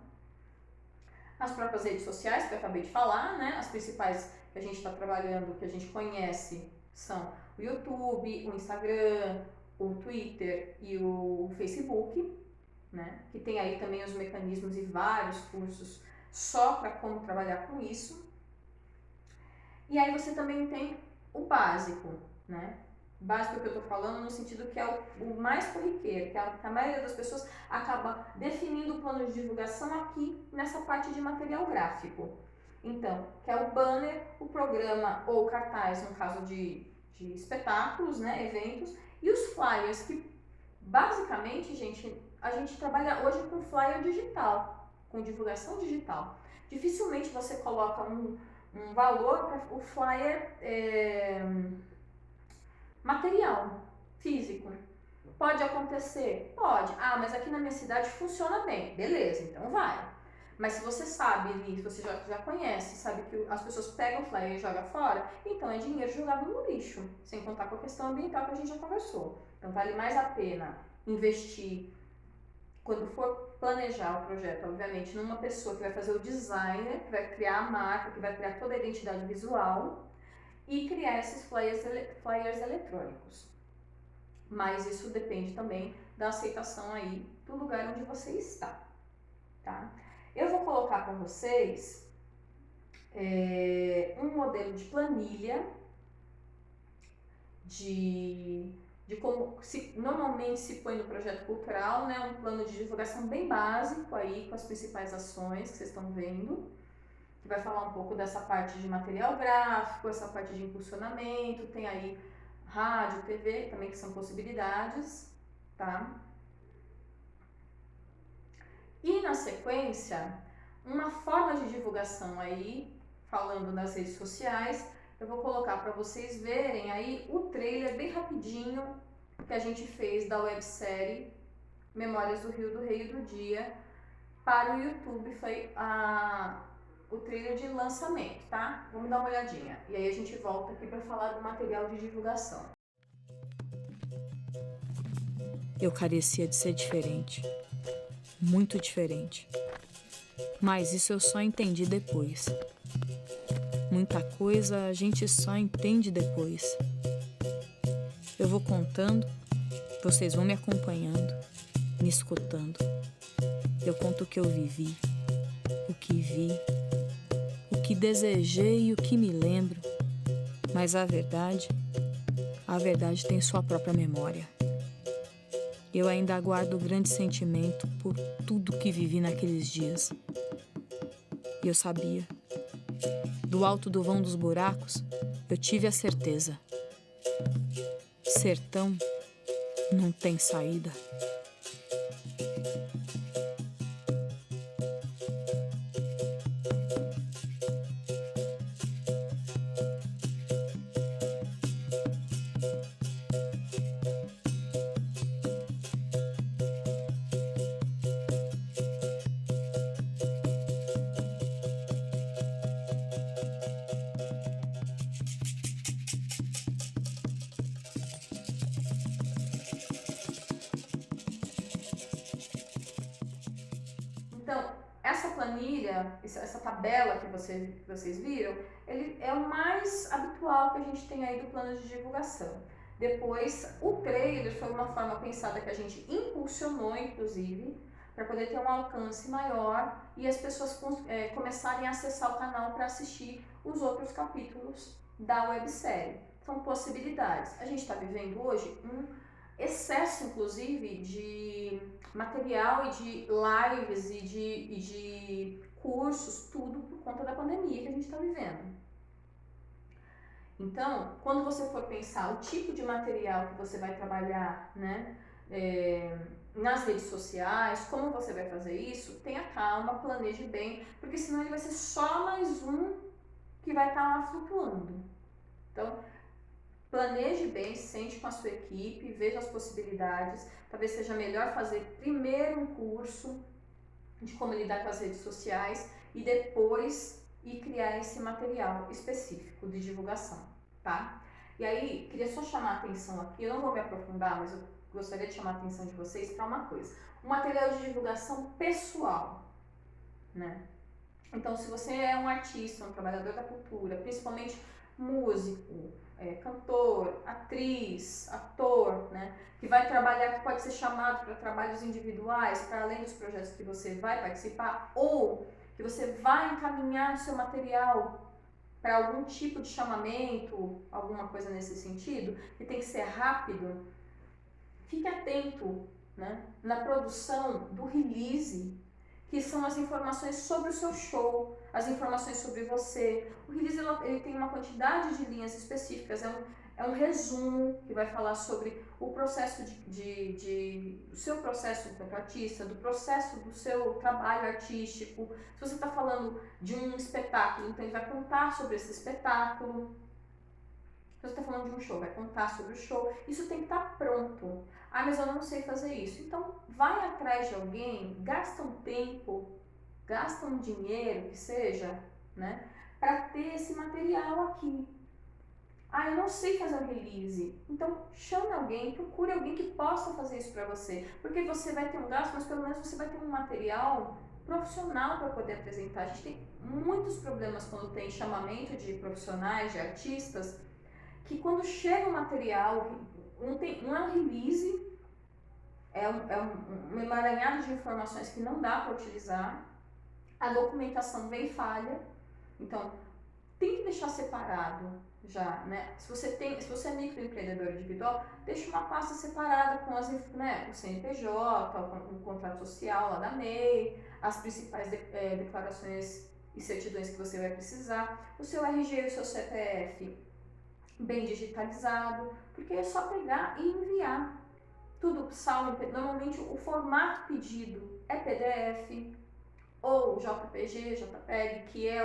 As próprias redes sociais, que eu acabei de falar, né? As principais que a gente está trabalhando, que a gente conhece, são o YouTube, o Instagram, o Twitter e o Facebook, né? Que tem aí também os mecanismos e vários cursos só para como trabalhar com isso. E aí você também tem o básico, né? Básico que eu estou falando no sentido que é o mais corriqueiro, que a maioria das pessoas acaba definindo o plano de divulgação aqui nessa parte de material gráfico. Então, que é o banner, o programa ou cartaz, no caso de espetáculos, né, eventos, e os flyers, que basicamente, gente, a gente trabalha hoje com flyer digital. com divulgação digital. Dificilmente você coloca um valor para o flyer material, físico. Pode acontecer? Pode. Ah, mas aqui na minha cidade funciona bem. Beleza, então vai. Mas se você sabe ali, se você já conhece, sabe que as pessoas pegam o flyer e jogam fora, então é dinheiro jogado no lixo, sem contar com a questão ambiental que a gente já conversou. Então vale mais a pena investir, quando for planejar o projeto, obviamente, numa pessoa que vai fazer o designer, que vai criar a marca, que vai criar toda a identidade visual e criar esses flyers eletrônicos. Mas isso depende também da aceitação aí do lugar onde você está, tá? Eu vou colocar para vocês um modelo de planilha de como normalmente se põe no projeto cultural, né? Um plano de divulgação bem básico aí, com as principais ações que vocês estão vendo, que vai falar um pouco dessa parte de material gráfico, essa parte de impulsionamento, tem aí rádio, TV também, que são possibilidades, tá? E na sequência, uma forma de divulgação aí, falando nas redes sociais, eu vou colocar para vocês verem aí o trailer bem rapidinho que a gente fez da websérie Memórias do Rio, do Rei e do Dia para o YouTube. Foi o trailer de lançamento, tá? Vamos dar uma olhadinha. E aí a gente volta aqui para falar do material de divulgação. Eu carecia de ser diferente. Muito diferente. Mas isso eu só entendi depois. Muita coisa a gente só entende depois. Eu vou contando, vocês vão me acompanhando, me escutando. Eu conto o que eu vivi, o que vi, o que desejei e o que me lembro. Mas a verdade tem sua própria memória. Eu ainda guardo grande sentimento por tudo que vivi naqueles dias. E eu sabia. Do alto do vão dos buracos, eu tive a certeza. Sertão não tem saída. Então, essa planilha, essa tabela que vocês viram, ele é o mais habitual que a gente tem aí do plano de divulgação. Depois, o trailer foi uma forma pensada que a gente impulsionou, inclusive, para poder ter um alcance maior e as pessoas começarem a acessar o canal para assistir os outros capítulos da websérie. São possibilidades. A gente está vivendo hoje um excesso, inclusive, de material e de lives e de cursos, tudo por conta da pandemia que a gente está vivendo. Então, quando você for pensar o tipo de material que você vai trabalhar, né, nas redes sociais, como você vai fazer isso, tenha calma, planeje bem, porque senão ele vai ser só mais um que vai estar lá flutuando. Então, planeje bem, sente com a sua equipe, veja as possibilidades. Talvez seja melhor fazer primeiro um curso de como lidar com as redes sociais e depois ir criar esse material específico de divulgação, tá? E aí, queria só chamar a atenção aqui, eu não vou me aprofundar, mas eu gostaria de chamar a atenção de vocês para uma coisa. Um material de divulgação pessoal, né? Então, se você é um artista, um trabalhador da cultura, principalmente músico, cantor, atriz, ator, né, que vai trabalhar, que pode ser chamado para trabalhos individuais, para além dos projetos que você vai participar, ou que você vai encaminhar seu material para algum tipo de chamamento, alguma coisa nesse sentido, que tem que ser rápido, fique atento, né, na produção do release, que são as informações sobre o seu show, as informações sobre você. O release ele tem uma quantidade de linhas específicas, é um resumo que vai falar sobre o processo de do seu processo enquanto artista, do processo do seu trabalho artístico. Se você está falando de um espetáculo, então ele vai contar sobre esse espetáculo. Se você está falando de um show, vai contar sobre o show. Isso tem que estar pronto. Ah, mas eu não sei fazer isso. Então, vai atrás de alguém, gasta um tempo, gasta um dinheiro, que seja, né, para ter esse material aqui. Ah, eu não sei fazer um release. Então, chame alguém, procure alguém que possa fazer isso para você. Porque você vai ter um gasto, mas pelo menos você vai ter um material profissional para poder apresentar. A gente tem muitos problemas quando tem chamamento de profissionais, de artistas, que quando chega o material, não é um release, um emaranhado de informações que não dá para utilizar, a documentação vem falha, então tem que deixar separado já, né? Se você é microempreendedor individual, deixa uma pasta separada com o CNPJ, com o contrato social lá da MEI, as principais declarações e certidões que você vai precisar, o seu RG e o seu CPF bem digitalizado, porque é só pegar e enviar. Tudo salvo, normalmente o formato pedido é PDF ou JPG, JPEG, que é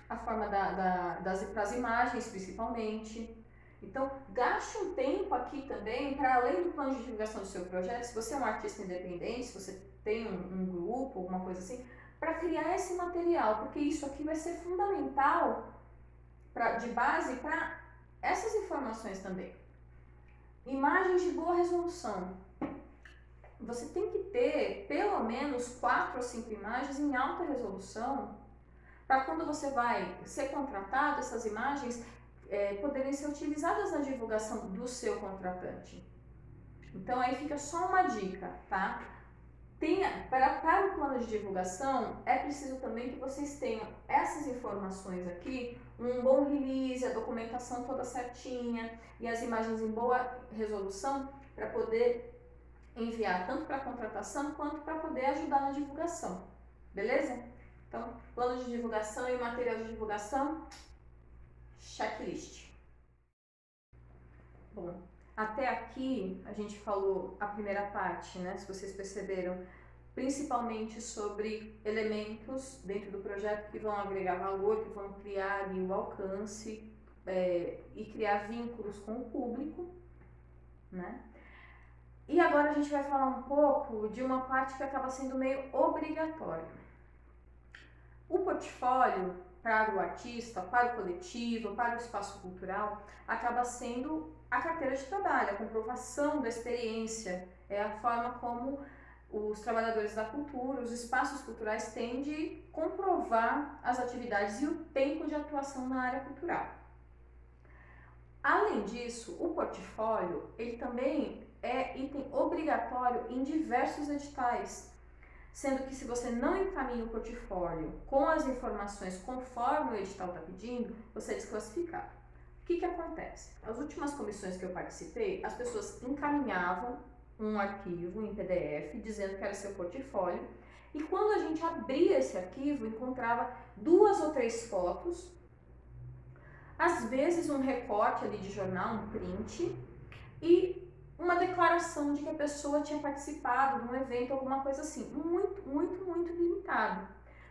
a forma das imagens principalmente. Então, gaste um tempo aqui também, para além do plano de divulgação do seu projeto, se você é um artista independente, se você tem um grupo, alguma coisa assim, para criar esse material, porque isso aqui vai ser fundamental de base para essas informações também. Imagens de boa resolução. Você tem que ter pelo menos 4 ou 5 imagens em alta resolução para quando você vai ser contratado, essas imagens poderem ser utilizadas na divulgação do seu contratante. Então aí fica só uma dica, tá? Para o plano de divulgação, é preciso também que vocês tenham essas informações aqui, um bom release, a documentação toda certinha e as imagens em boa resolução para poder enviar tanto para a contratação quanto para poder ajudar na divulgação, beleza? Então, plano de divulgação e material de divulgação, checklist. Bom, até aqui a gente falou a primeira parte, né? Se vocês perceberam, principalmente sobre elementos dentro do projeto que vão agregar valor, que vão criar ali o alcance e criar vínculos com o público, né? E agora a gente vai falar um pouco de uma parte que acaba sendo meio obrigatória. O portfólio para o artista, para o coletivo, para o espaço cultural, acaba sendo a carteira de trabalho, a comprovação da experiência, é a forma como os trabalhadores da cultura, os espaços culturais têm de comprovar as atividades e o tempo de atuação na área cultural. Além disso, o portfólio, ele também é item obrigatório em diversos editais, sendo que se você não encaminha o portfólio com as informações conforme o edital está pedindo, você é desclassificado. O que acontece? As últimas comissões que eu participei, as pessoas encaminhavam um arquivo em PDF dizendo que era seu portfólio, e quando a gente abria esse arquivo, encontrava 2 ou 3 fotos, às vezes um recorte ali de jornal, um print, e uma declaração de que a pessoa tinha participado de um evento, alguma coisa assim, muito limitado.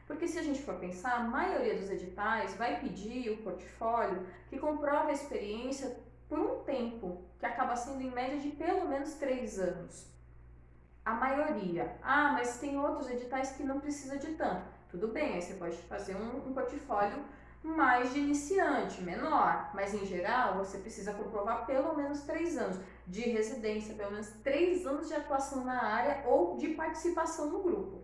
Porque se a gente for pensar, a maioria dos editais vai pedir o portfólio que comprova a experiência por um tempo, que acaba sendo em média de pelo menos 3 anos. A maioria. Ah, mas tem outros editais que não precisa de tanto. Tudo bem, aí você pode fazer um portfólio mais de iniciante, menor, mas em geral você precisa comprovar pelo menos 3 anos de residência, pelo menos 3 anos de atuação na área ou de participação no grupo,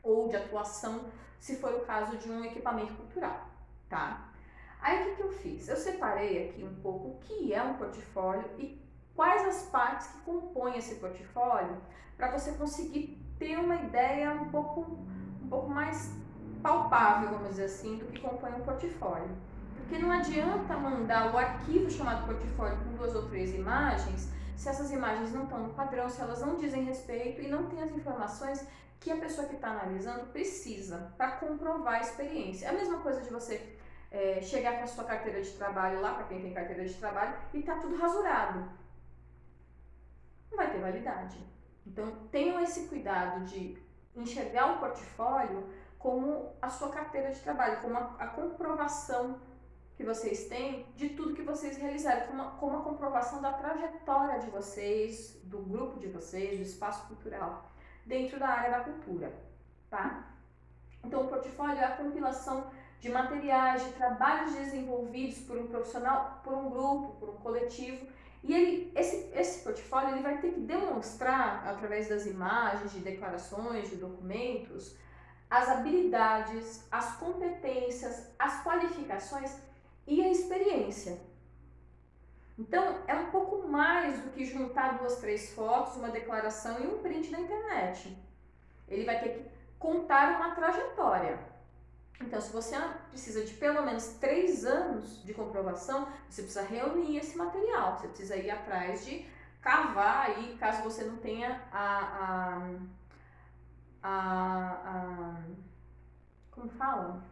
ou de atuação, se for o caso de um equipamento cultural, tá? Aí o que eu fiz? Eu separei aqui um pouco o que é um portfólio e quais as partes que compõem esse portfólio, para você conseguir ter uma ideia um pouco mais palpável, vamos dizer assim, do que compõe um portfólio. Porque não adianta mandar o arquivo chamado portfólio com 2 ou 3 imagens, se essas imagens não estão no padrão, se elas não dizem respeito e não têm as informações que a pessoa que está analisando precisa para comprovar a experiência. É a mesma coisa de você chegar com a sua carteira de trabalho lá, para quem tem carteira de trabalho, e tá tudo rasurado. validade. Então, tenham esse cuidado de enxergar o portfólio como a sua carteira de trabalho, como a comprovação que vocês têm de tudo que vocês realizaram, como a comprovação da trajetória de vocês, do grupo de vocês, do espaço cultural, dentro da área da cultura, tá? Então, o portfólio é a compilação de materiais, de trabalhos desenvolvidos por um profissional, por um grupo, por um coletivo. E esse portfólio ele vai ter que demonstrar, através das imagens, de declarações, de documentos, as habilidades, as competências, as qualificações e a experiência. Então, é um pouco mais do que juntar 2, 3 fotos, uma declaração e um print da internet. Ele vai ter que contar uma trajetória. Então, se você precisa de pelo menos 3 anos de comprovação, você precisa reunir esse material, você precisa ir atrás de cavar aí, caso você não tenha como fala?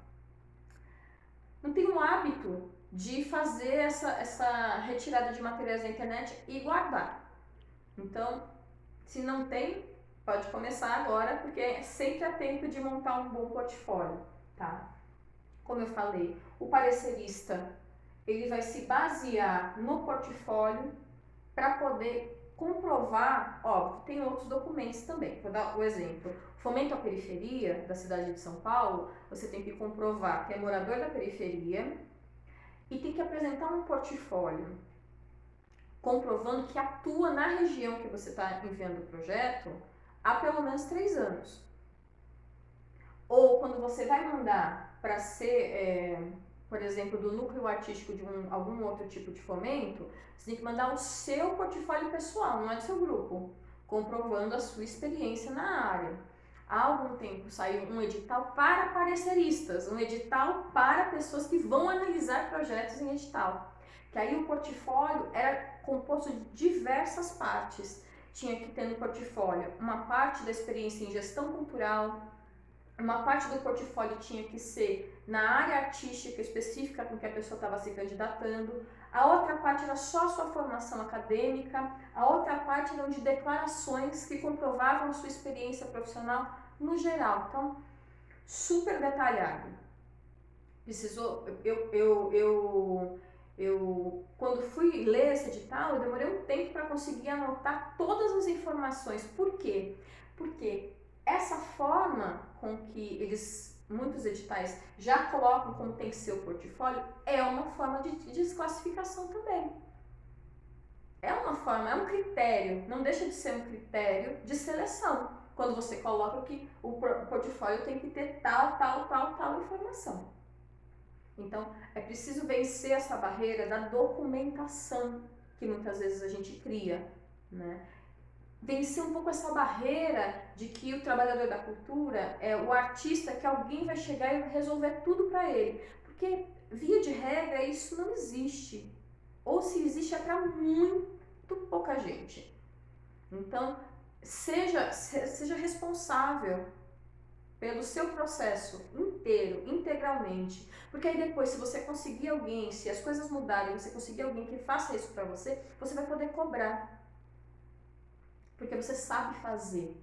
Não tem o hábito de fazer essa retirada de materiais da internet e guardar. Então, se não tem, pode começar agora, porque sempre há tempo de montar um bom portfólio, tá? Como eu falei, o parecerista, ele vai se basear no portfólio para poder comprovar, óbvio, tem outros documentos também. Vou dar o exemplo. Fomento à periferia da cidade de São Paulo, você tem que comprovar que é morador da periferia e tem que apresentar um portfólio comprovando que atua na região que você está enviando o projeto há pelo menos 3 anos. Ou quando você vai mandar para ser, por exemplo, do núcleo artístico de algum outro tipo de fomento, você tem que mandar o seu portfólio pessoal, não é do seu grupo, comprovando a sua experiência na área. Há algum tempo saiu um edital para pareceristas, um edital para pessoas que vão analisar projetos em edital. Que aí o portfólio era composto de diversas partes. Tinha que ter no portfólio uma parte da experiência em gestão cultural, uma parte do portfólio tinha que ser na área artística específica com que a pessoa estava se candidatando, a outra parte era só a sua formação acadêmica, a outra parte eram de declarações que comprovavam a sua experiência profissional no geral. Então, super detalhado. Precisou, quando fui ler esse edital, eu demorei um tempo para conseguir anotar todas as informações. Por quê? Porque essa forma com que muitos editais já colocam como tem que ser o portfólio, é uma forma de desclassificação também. É uma forma, é um critério, não deixa de ser um critério de seleção. Quando você coloca que o portfólio tem que ter tal informação. Então, é preciso vencer essa barreira da documentação que muitas vezes a gente cria, né? Vencer um pouco essa barreira de que o trabalhador da cultura é o artista que alguém vai chegar e resolver tudo para ele. Porque, via de regra, isso não existe. Ou se existe, é para muito pouca gente. Então, seja responsável pelo seu processo inteiro, integralmente. Porque aí depois, se você conseguir alguém, se as coisas mudarem, você conseguir alguém que faça isso para você, você vai poder cobrar. Porque você sabe fazer.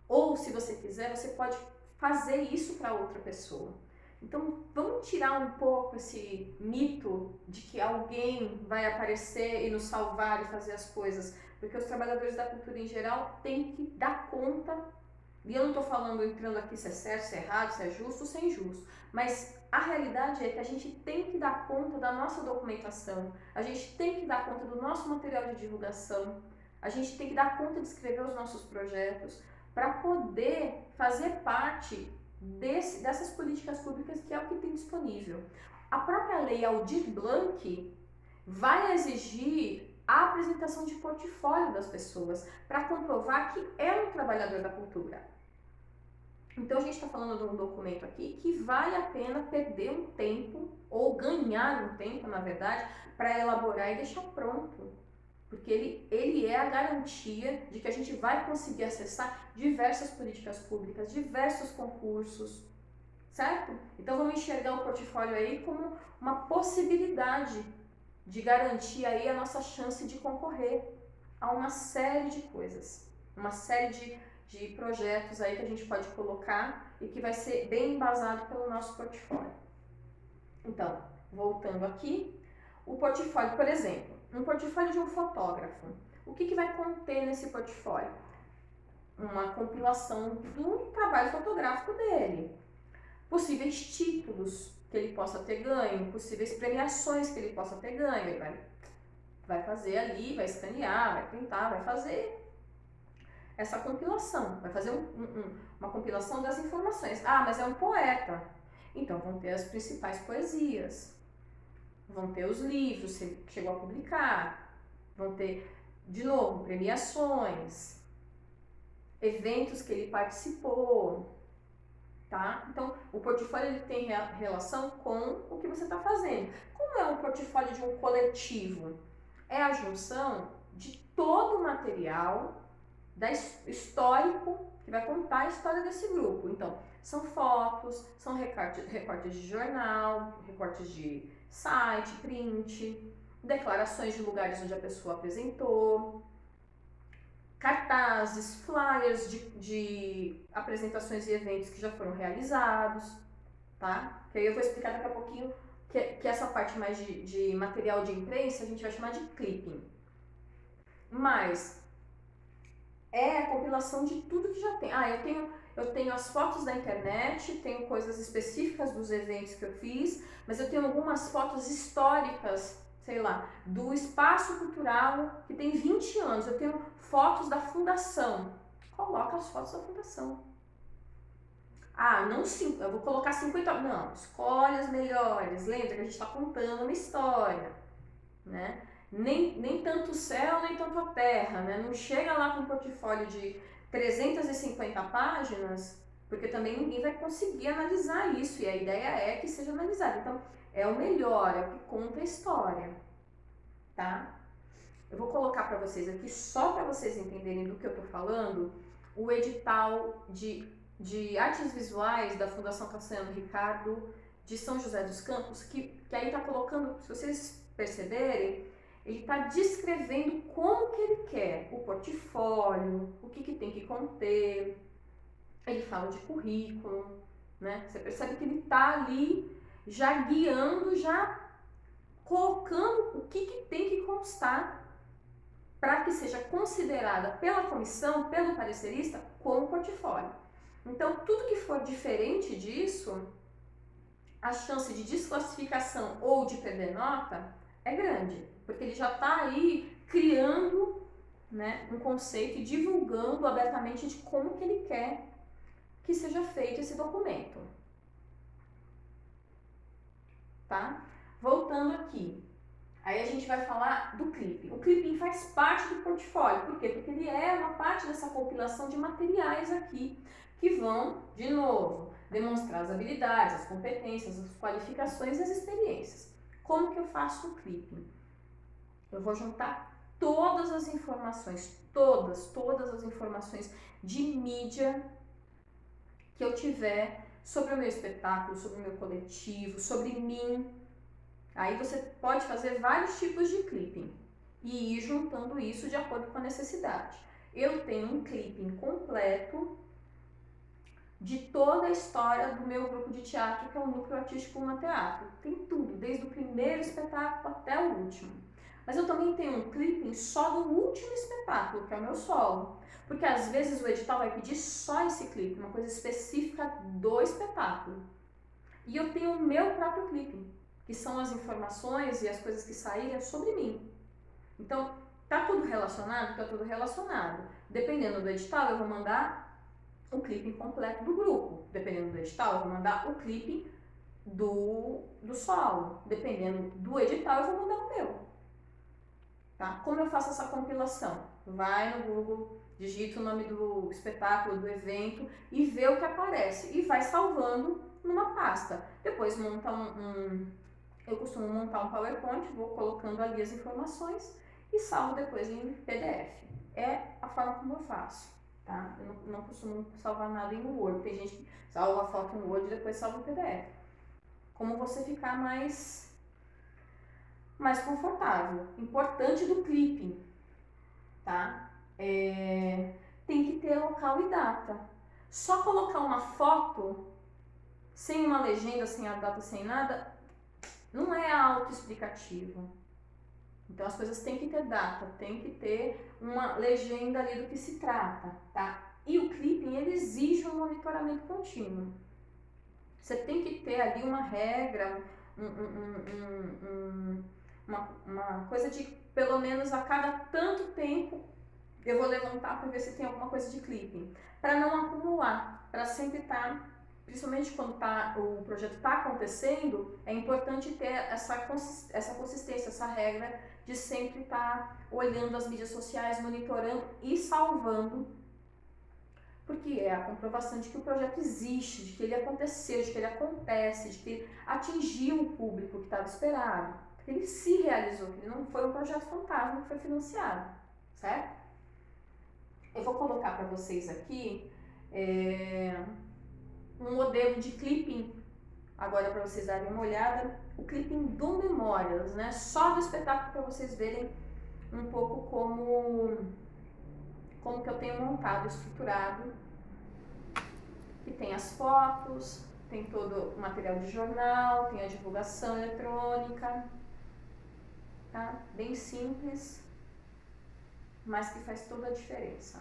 Ou, se você quiser, você pode fazer isso para outra pessoa. Então, vamos tirar um pouco esse mito de que alguém vai aparecer e nos salvar e fazer as coisas. Porque os trabalhadores da cultura em geral têm que dar conta. E eu não estou falando, entrando aqui se é certo, se é errado, se é justo ou se é injusto. Mas a realidade é que a gente tem que dar conta da nossa documentação. A gente tem que dar conta do nosso material de divulgação. A gente tem que dar conta de escrever os nossos projetos para poder fazer parte dessas políticas públicas que é o que tem disponível. A própria lei Aldir Blanc vai exigir a apresentação de portfólio das pessoas para comprovar que é um trabalhador da cultura. Então a gente está falando de um documento aqui que vale a pena perder um tempo, ou ganhar um tempo, na verdade, para elaborar e deixar pronto. Porque ele é a garantia de que a gente vai conseguir acessar diversas políticas públicas, diversos concursos, certo? Então vamos enxergar o portfólio aí como uma possibilidade de garantir aí a nossa chance de concorrer. a uma série de coisas, uma série de projetos aí que a gente pode colocar e que vai ser bem embasado pelo nosso portfólio. Então, voltando aqui, o portfólio, por exemplo, um portfólio de um fotógrafo. O que vai conter nesse portfólio? Uma compilação do trabalho fotográfico dele, possíveis títulos que ele possa ter ganho, possíveis premiações que ele possa ter ganho. Ele vai fazer ali, vai escanear, vai printar, vai fazer essa compilação, vai fazer uma compilação das informações. Ah, mas é um poeta. Então vão ter as principais poesias, vão ter os livros, se ele chegou a publicar, vão ter, de novo, premiações, eventos que ele participou, tá? Então, o portfólio ele tem relação com o que você está fazendo. Como é um portfólio de um coletivo? É a junção de todo o material histórico que vai contar a história desse grupo. Então, são fotos, são recortes de jornal, recortes de site, print, declarações de lugares onde a pessoa apresentou, cartazes, flyers de apresentações e eventos que já foram realizados, tá? Que aí eu vou explicar daqui a pouquinho que essa parte mais de material de imprensa a gente vai chamar de clipping. Mas é a compilação de tudo que já tem. Ah, eu tenho as fotos da internet, tenho coisas específicas dos eventos que eu fiz, mas eu tenho algumas fotos históricas, sei lá, do espaço cultural que tem 20 anos. Eu tenho fotos da fundação. Coloca as fotos da fundação. Ah, não sim, eu vou colocar 50. Não, escolhe as melhores. Lembra que a gente está contando uma história, né? Nem tanto o céu, nem tanto a terra, né? Não chega lá com um portfólio de 350 páginas, porque também ninguém vai conseguir analisar isso, e a ideia é que seja analisado. Então, é o melhor, é o que conta a história, tá? Eu vou colocar para vocês aqui, só para vocês entenderem do que eu tô falando, o edital de artes visuais da Fundação Cassiano Ricardo de São José dos Campos, que aí tá colocando, se vocês perceberem, ele está descrevendo como que ele quer o portfólio, o que tem que conter. Ele fala de currículo, né? Você percebe que ele está ali já guiando, já colocando o que tem que constar para que seja considerada pela comissão, pelo parecerista, como portfólio. Então, tudo que for diferente disso, a chance de desclassificação ou de perder nota é grande, porque ele já está aí criando, né, um conceito e divulgando abertamente de como que ele quer que seja feito esse documento. Tá? Voltando aqui, aí a gente vai falar do clipping. O clipping faz parte do portfólio, por quê? Porque ele é uma parte dessa compilação de materiais aqui, que vão, de novo, demonstrar as habilidades, as competências, as qualificações e as experiências. Como que eu faço o clipping? Eu vou juntar todas as informações, todas as informações de mídia que eu tiver sobre o meu espetáculo, sobre o meu coletivo, sobre mim. Aí você pode fazer vários tipos de clipping e ir juntando isso de acordo com a necessidade. Eu tenho um clipping completo de toda a história do meu grupo de teatro, que é o Núcleo Artístico Uma Teatro. Tem tudo, desde o primeiro espetáculo até o último. Mas eu também tenho um clipping só do último espetáculo, que é o meu solo. Porque às vezes o edital vai pedir só esse clipping, uma coisa específica do espetáculo. E eu tenho o meu próprio clipping, que são as informações e as coisas que saírem sobre mim. Então, tá tudo relacionado? Tá tudo relacionado. Dependendo do edital, eu vou mandar o clipping completo do grupo. Dependendo do edital, eu vou mandar o clipping do solo. Dependendo do edital, eu vou mandar o meu. Tá? Como eu faço essa compilação? Vai no Google, digita o nome do espetáculo, do evento e vê o que aparece. E vai salvando numa pasta. Depois monta eu costumo montar um PowerPoint, vou colocando ali as informações e salvo depois em PDF. É a forma como eu faço. Tá? Eu não costumo salvar nada em Word. Tem gente que salva a foto em Word e depois salva em PDF. Como você ficar mais confortável. Importante do clipping, tá? Tem que ter local e data. Só colocar uma foto, sem uma legenda, sem a data, sem nada, não é autoexplicativo. Então as coisas têm que ter data, tem que ter uma legenda ali do que se trata, tá? E o clipping, ele exige um monitoramento contínuo. Você tem que ter ali uma regra, uma coisa de pelo menos a cada tanto tempo eu vou levantar para ver se tem alguma coisa de clipping, para não acumular, para sempre estar, principalmente quando o projeto está acontecendo, é importante ter essa consistência, essa regra de sempre estar olhando as mídias sociais, monitorando e salvando, porque é a comprovação de que o projeto existe, de que ele aconteceu, de que ele acontece, de que ele atingiu o público que estava esperado, que ele se realizou, que ele não foi um projeto fantasma que foi financiado, certo? Eu vou colocar para vocês aqui um modelo de clipping, agora para vocês darem uma olhada, o clipping do Memórias, né? Só do espetáculo para vocês verem um pouco como que eu tenho montado, estruturado, que tem as fotos, tem todo o material de jornal, tem a divulgação eletrônica, tá? Bem simples, mas que faz toda a diferença.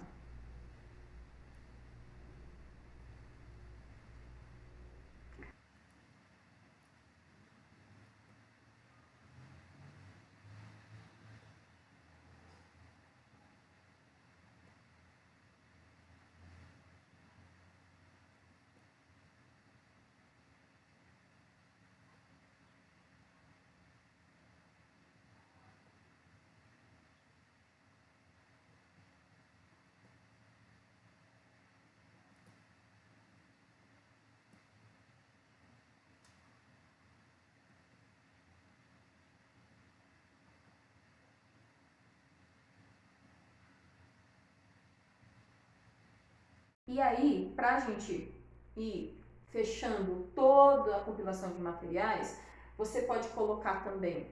E aí, para a gente ir fechando toda a compilação de materiais, você pode colocar também,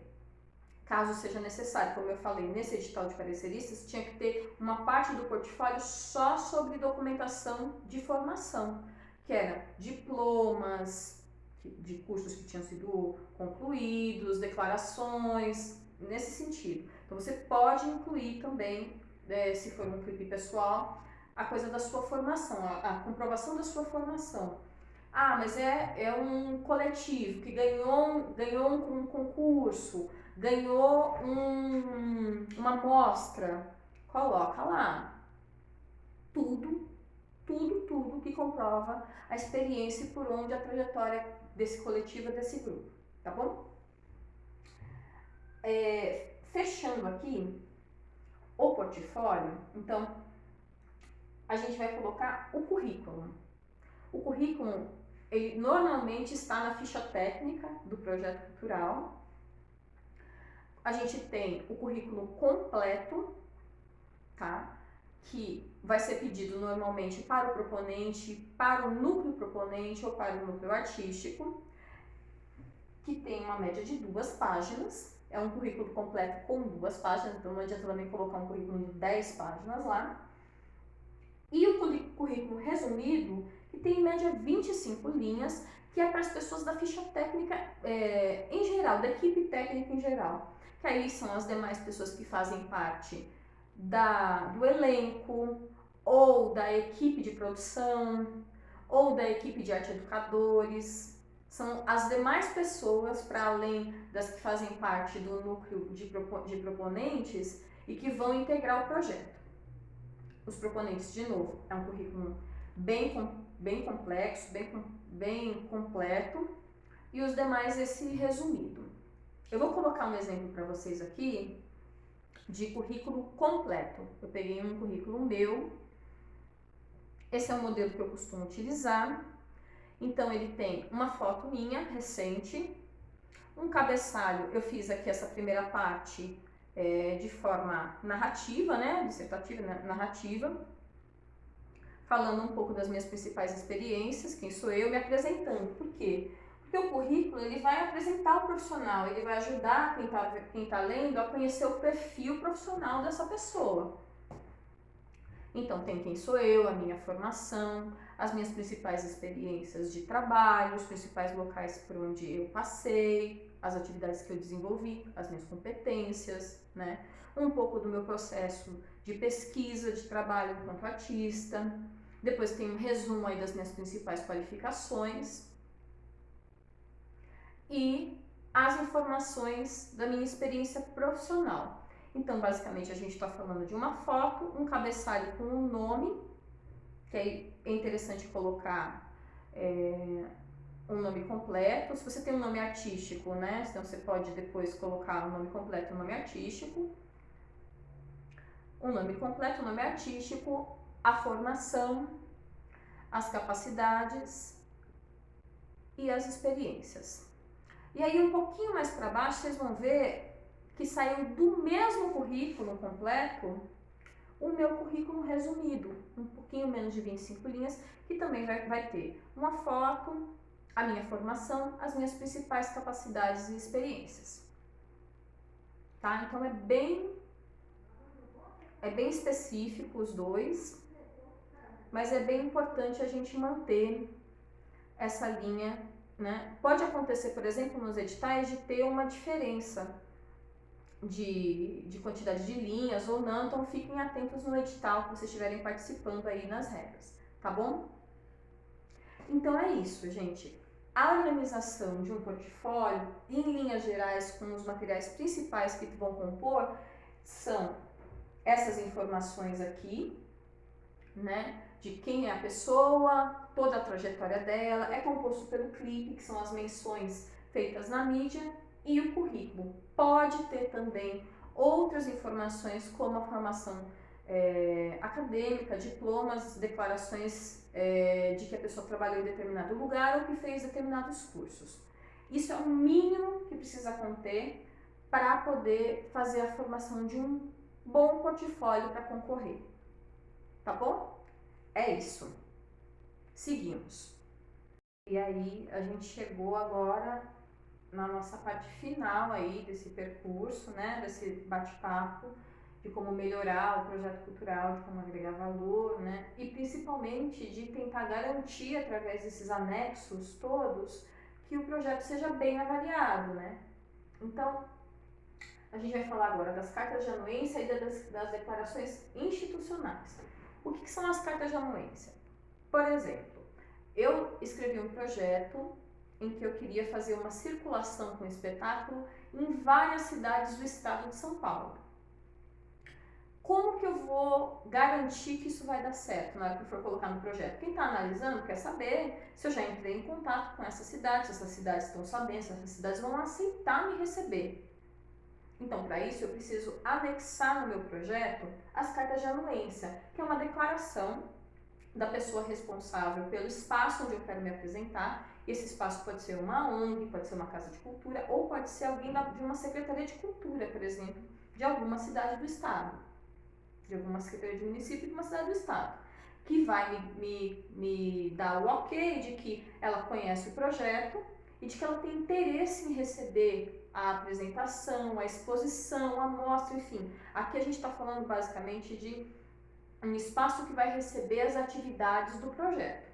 caso seja necessário, como eu falei, nesse edital de pareceristas, tinha que ter uma parte do portfólio só sobre documentação de formação, que era diplomas de cursos que tinham sido concluídos, declarações, nesse sentido. Então você pode incluir também, se for um clipe pessoal, a coisa da sua formação, a comprovação da sua formação. Ah, mas é um coletivo que ganhou um concurso, ganhou uma mostra. Coloca lá tudo que comprova a experiência e por onde a trajetória desse coletivo, desse grupo, tá bom? Fechando aqui o portfólio, então a gente vai colocar o currículo. O currículo, ele normalmente está na ficha técnica do projeto cultural. A gente tem o currículo completo, tá? Que vai ser pedido normalmente para o proponente, para o núcleo proponente ou para o núcleo artístico, que tem uma média de 2 páginas. É um currículo completo com 2 páginas, então não adianta também colocar um currículo de 10 páginas lá. E o currículo resumido, que tem em média 25 linhas, que é para as pessoas da ficha técnica em geral, da equipe técnica em geral. Que aí são as demais pessoas que fazem parte do elenco, ou da equipe de produção, ou da equipe de arte educadores. São as demais pessoas, para além das que fazem parte do núcleo de proponentes e que vão integrar o projeto. Os proponentes, de novo, é um currículo bem complexo, bem completo, e os demais esse resumido. Eu vou colocar um exemplo para vocês aqui de currículo completo. Eu peguei um currículo meu, esse é o modelo que eu costumo utilizar. Então ele tem uma foto minha, recente, um cabeçalho, eu fiz aqui essa primeira parte de forma narrativa, né, dissertativa, narrativa, falando um pouco das minhas principais experiências, quem sou eu, me apresentando. Por quê? Porque o currículo, ele vai apresentar o profissional, ele vai ajudar quem tá lendo a conhecer o perfil profissional dessa pessoa. Então tem quem sou eu, a minha formação, as minhas principais experiências de trabalho, os principais locais por onde eu passei, as atividades que eu desenvolvi, as minhas competências, né? Um pouco do meu processo de pesquisa, de trabalho enquanto artista. Depois tem um resumo aí das minhas principais qualificações e as informações da minha experiência profissional. Então, basicamente, a gente está falando de uma foto, um cabeçalho com um nome, que aí é interessante colocar um nome completo. Se você tem um nome artístico, né? Então você pode depois colocar o nome completo e o nome artístico. Um nome completo, um nome artístico, a formação, as capacidades e as experiências. E aí um pouquinho mais para baixo vocês vão ver que saiu do mesmo currículo completo o meu currículo resumido, um pouquinho menos de 25 linhas, que também vai ter uma foto, a minha formação, as minhas principais capacidades e experiências. Tá? Então é bem específico os dois, mas é bem importante a gente manter essa linha, né? Pode acontecer, por exemplo, nos editais de ter uma diferença de quantidade de linhas ou não, então fiquem atentos no edital que vocês estiverem participando aí nas regras, tá bom? Então é isso, gente. A organização de um portfólio, em linhas gerais, com os materiais principais que vão compor, são essas informações aqui, né? De quem é a pessoa, toda a trajetória dela, é composto pelo clipe, que são as menções feitas na mídia, e o currículo. Pode ter também outras informações, como a formação acadêmica, diplomas, declarações de que a pessoa trabalhou em determinado lugar ou que fez determinados cursos. Isso é o mínimo que precisa conter para poder fazer a formação de um bom portfólio para concorrer. Tá bom? É isso. Seguimos. E aí a gente chegou agora na nossa parte final aí desse percurso, né? Desse bate-papo de como melhorar o projeto cultural, de como agregar valor, né? E principalmente de tentar garantir através desses anexos todos que o projeto seja bem avaliado, né? Então, a gente vai falar agora das cartas de anuência e das declarações institucionais. O que são as cartas de anuência? Por exemplo, eu escrevi um projeto em que eu queria fazer uma circulação com espetáculo em várias cidades do estado de São Paulo. Como que eu vou garantir que isso vai dar certo na hora que eu for colocar no projeto? Quem está analisando quer saber se eu já entrei em contato com essas cidades, se essas cidades estão sabendo, se essas cidades vão aceitar me receber. Então, para isso, eu preciso anexar no meu projeto as cartas de anuência, que é uma declaração da pessoa responsável pelo espaço onde eu quero me apresentar. Esse espaço pode ser uma ONG, pode ser uma casa de cultura, ou pode ser alguém de uma secretaria de cultura, por exemplo, de alguma cidade do estado, de alguma secretaria de município de uma cidade do estado, que vai me dar o ok de que ela conhece o projeto e de que ela tem interesse em receber a apresentação, a exposição, a mostra, enfim. Aqui a gente está falando basicamente de um espaço que vai receber as atividades do projeto.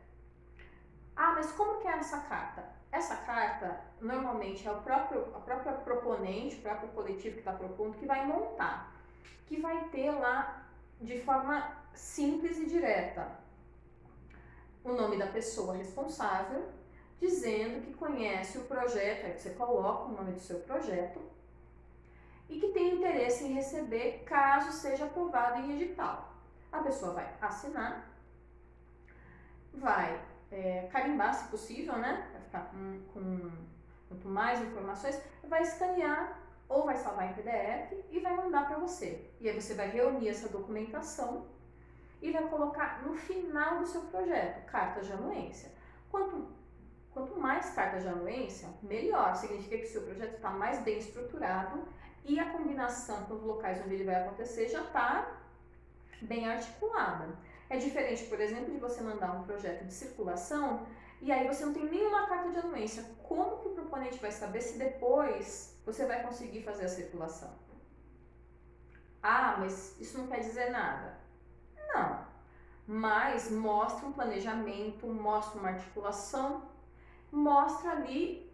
Ah, mas como que é essa carta? Essa carta, normalmente, é a própria proponente, o próprio coletivo que está propondo, que vai montar, que vai ter lá, de forma simples e direta, o nome da pessoa responsável, dizendo que conhece o projeto, aí você coloca o nome do seu projeto, e que tem interesse em receber caso seja aprovado em edital. A pessoa vai assinar, vai carimbar, se possível, né? Vai ficar com quanto mais informações, vai escanear ou vai salvar em PDF e vai mandar para você. E aí você vai reunir essa documentação e vai colocar no final do seu projeto, cartas de anuência. Quanto mais cartas de anuência, melhor. Significa que o seu projeto está mais bem estruturado e a combinação com os locais onde ele vai acontecer já está bem articulada. É diferente, por exemplo, de você mandar um projeto de circulação e aí você não tem nenhuma carta de anuência. Como que o proponente vai saber se depois você vai conseguir fazer a circulação? Ah, mas isso não quer dizer nada. Não, mas mostra um planejamento, mostra uma articulação, mostra ali,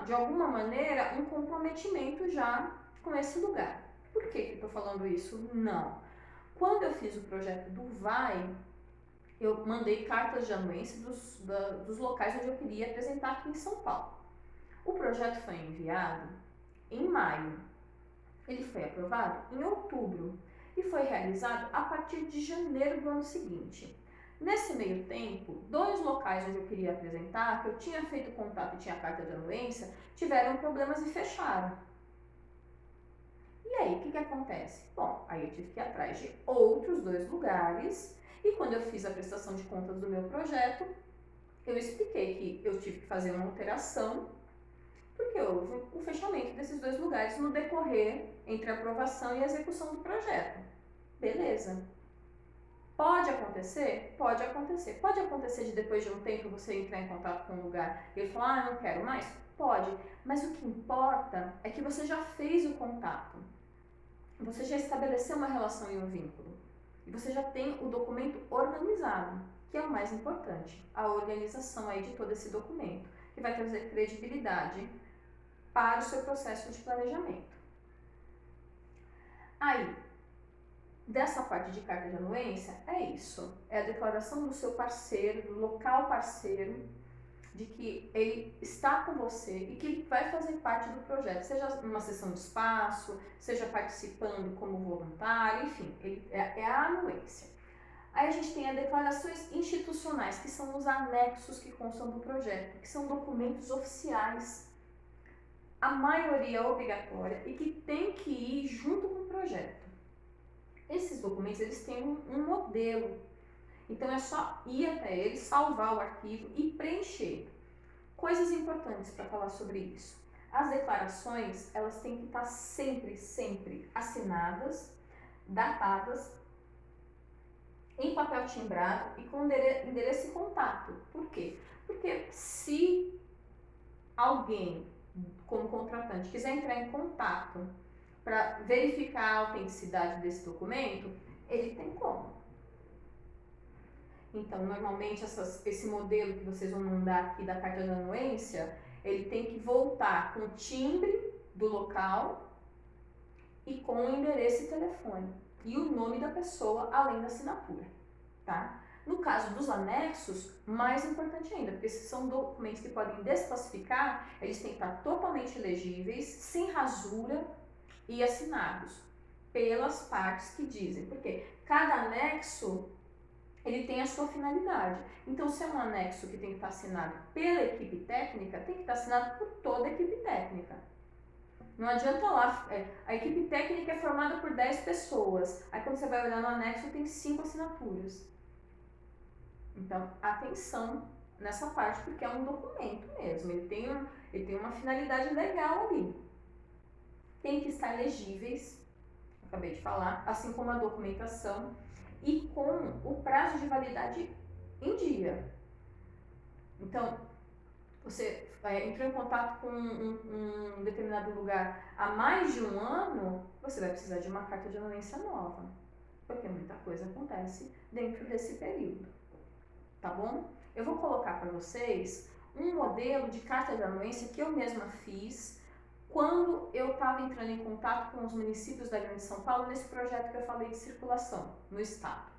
de alguma maneira, um comprometimento já com esse lugar. Por que eu estou falando isso? Não. Quando eu fiz o projeto do VAI, eu mandei cartas de anuência dos locais onde eu queria apresentar aqui em São Paulo. O projeto foi enviado em maio. Ele foi aprovado em outubro e foi realizado a partir de janeiro do ano seguinte. Nesse meio tempo, 2 locais onde eu queria apresentar, que eu tinha feito contato e tinha carta de anuência, tiveram problemas e fecharam. E aí, o que acontece? Bom, aí eu tive que ir atrás de outros 2 lugares e quando eu fiz a prestação de contas do meu projeto, eu expliquei que eu tive que fazer uma alteração porque houve o fechamento desses 2 lugares no decorrer entre a aprovação e a execução do projeto. Beleza. Pode acontecer? Pode acontecer. Pode acontecer de depois de um tempo você entrar em contato com um lugar e ele falar, não quero mais? Pode. Mas o que importa é que você já fez o contato. Você já estabeleceu uma relação e um vínculo. E você já tem o documento organizado, que é o mais importante. A organização aí de todo esse documento, que vai trazer credibilidade para o seu processo de planejamento. Aí, dessa parte de carta de anuência, é isso. É a declaração do seu parceiro, do local parceiro, de que ele está com você e que ele vai fazer parte do projeto, seja numa sessão de espaço, seja participando como voluntário, enfim, é a anuência. Aí a gente tem as declarações institucionais, que são os anexos que constam do projeto, que são documentos oficiais, a maioria obrigatória e que tem que ir junto com o projeto. Esses documentos, eles têm um modelo, então é só ir até ele, salvar o arquivo e preencher. Coisas importantes para falar sobre isso. As declarações, elas têm que estar sempre assinadas, datadas, em papel timbrado e com endereço e contato. Por quê? Porque se alguém, como contratante, quiser entrar em contato para verificar a autenticidade desse documento, ele tem como. Então, normalmente, esse modelo que vocês vão mandar aqui da carta de anuência, ele tem que voltar com o timbre do local e com o endereço e telefone. E o nome da pessoa, além da assinatura, tá? No caso dos anexos, mais importante ainda, porque se são documentos que podem desclassificar, eles têm que estar totalmente legíveis, sem rasura e assinados pelas partes que dizem. Porque cada anexo, ele tem a sua finalidade. Então, se é um anexo que tem que estar assinado pela equipe técnica, tem que estar assinado por toda a equipe técnica. Não adianta lá, a equipe técnica é formada por 10 pessoas, aí quando você vai olhar no anexo tem 5 assinaturas. Então, atenção nessa parte, porque é um documento mesmo, ele tem uma finalidade legal ali. Tem que estar legíveis, acabei de falar, assim como a documentação, e com o prazo de validade em dia. Então, você entrou em contato com um determinado lugar há mais de um ano, você vai precisar de uma carta de anuência nova, porque muita coisa acontece dentro desse período, tá bom? Eu vou colocar para vocês um modelo de carta de anuência que eu mesma fiz quando eu estava entrando em contato com os municípios da Grande São Paulo nesse projeto que eu falei de circulação no estado.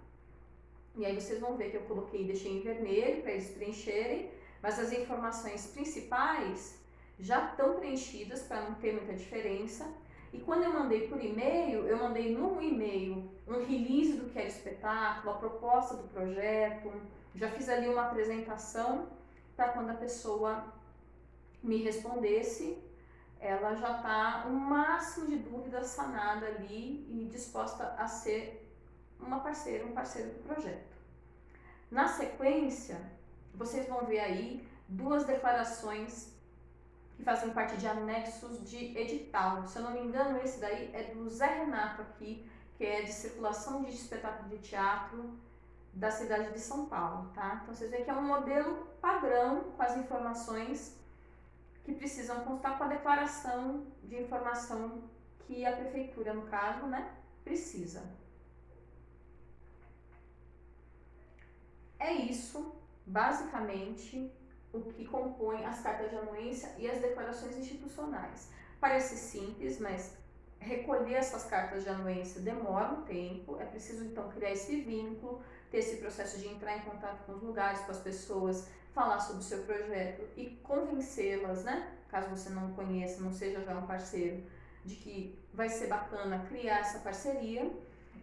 E aí vocês vão ver que eu coloquei e deixei em vermelho para eles preencherem, mas as informações principais já estão preenchidas para não ter muita diferença. E quando eu mandei por e-mail, eu mandei no e-mail um release do que era o espetáculo, a proposta do projeto, já fiz ali uma apresentação para quando a pessoa me respondesse, ela já está o máximo de dúvidas sanada ali e disposta a ser uma parceira, um parceiro do projeto. Na sequência, vocês vão ver aí 2 declarações que fazem parte de anexos de edital. Se eu não me engano, esse daí é do Zé Renato aqui, que é de circulação de espetáculo de teatro da cidade de São Paulo, tá? Então vocês veem que é um modelo padrão com as informações que precisam constar com a declaração de informação que a prefeitura, no caso, né, precisa. é isso, basicamente, o que compõe as cartas de anuência e as declarações institucionais. Parece simples, mas recolher essas cartas de anuência demora um tempo, é preciso então criar esse vínculo, ter esse processo de entrar em contato com os lugares, com as pessoas, falar sobre o seu projeto e convencê-las, né? Caso você não conheça, não seja já um parceiro, de que vai ser bacana criar essa parceria.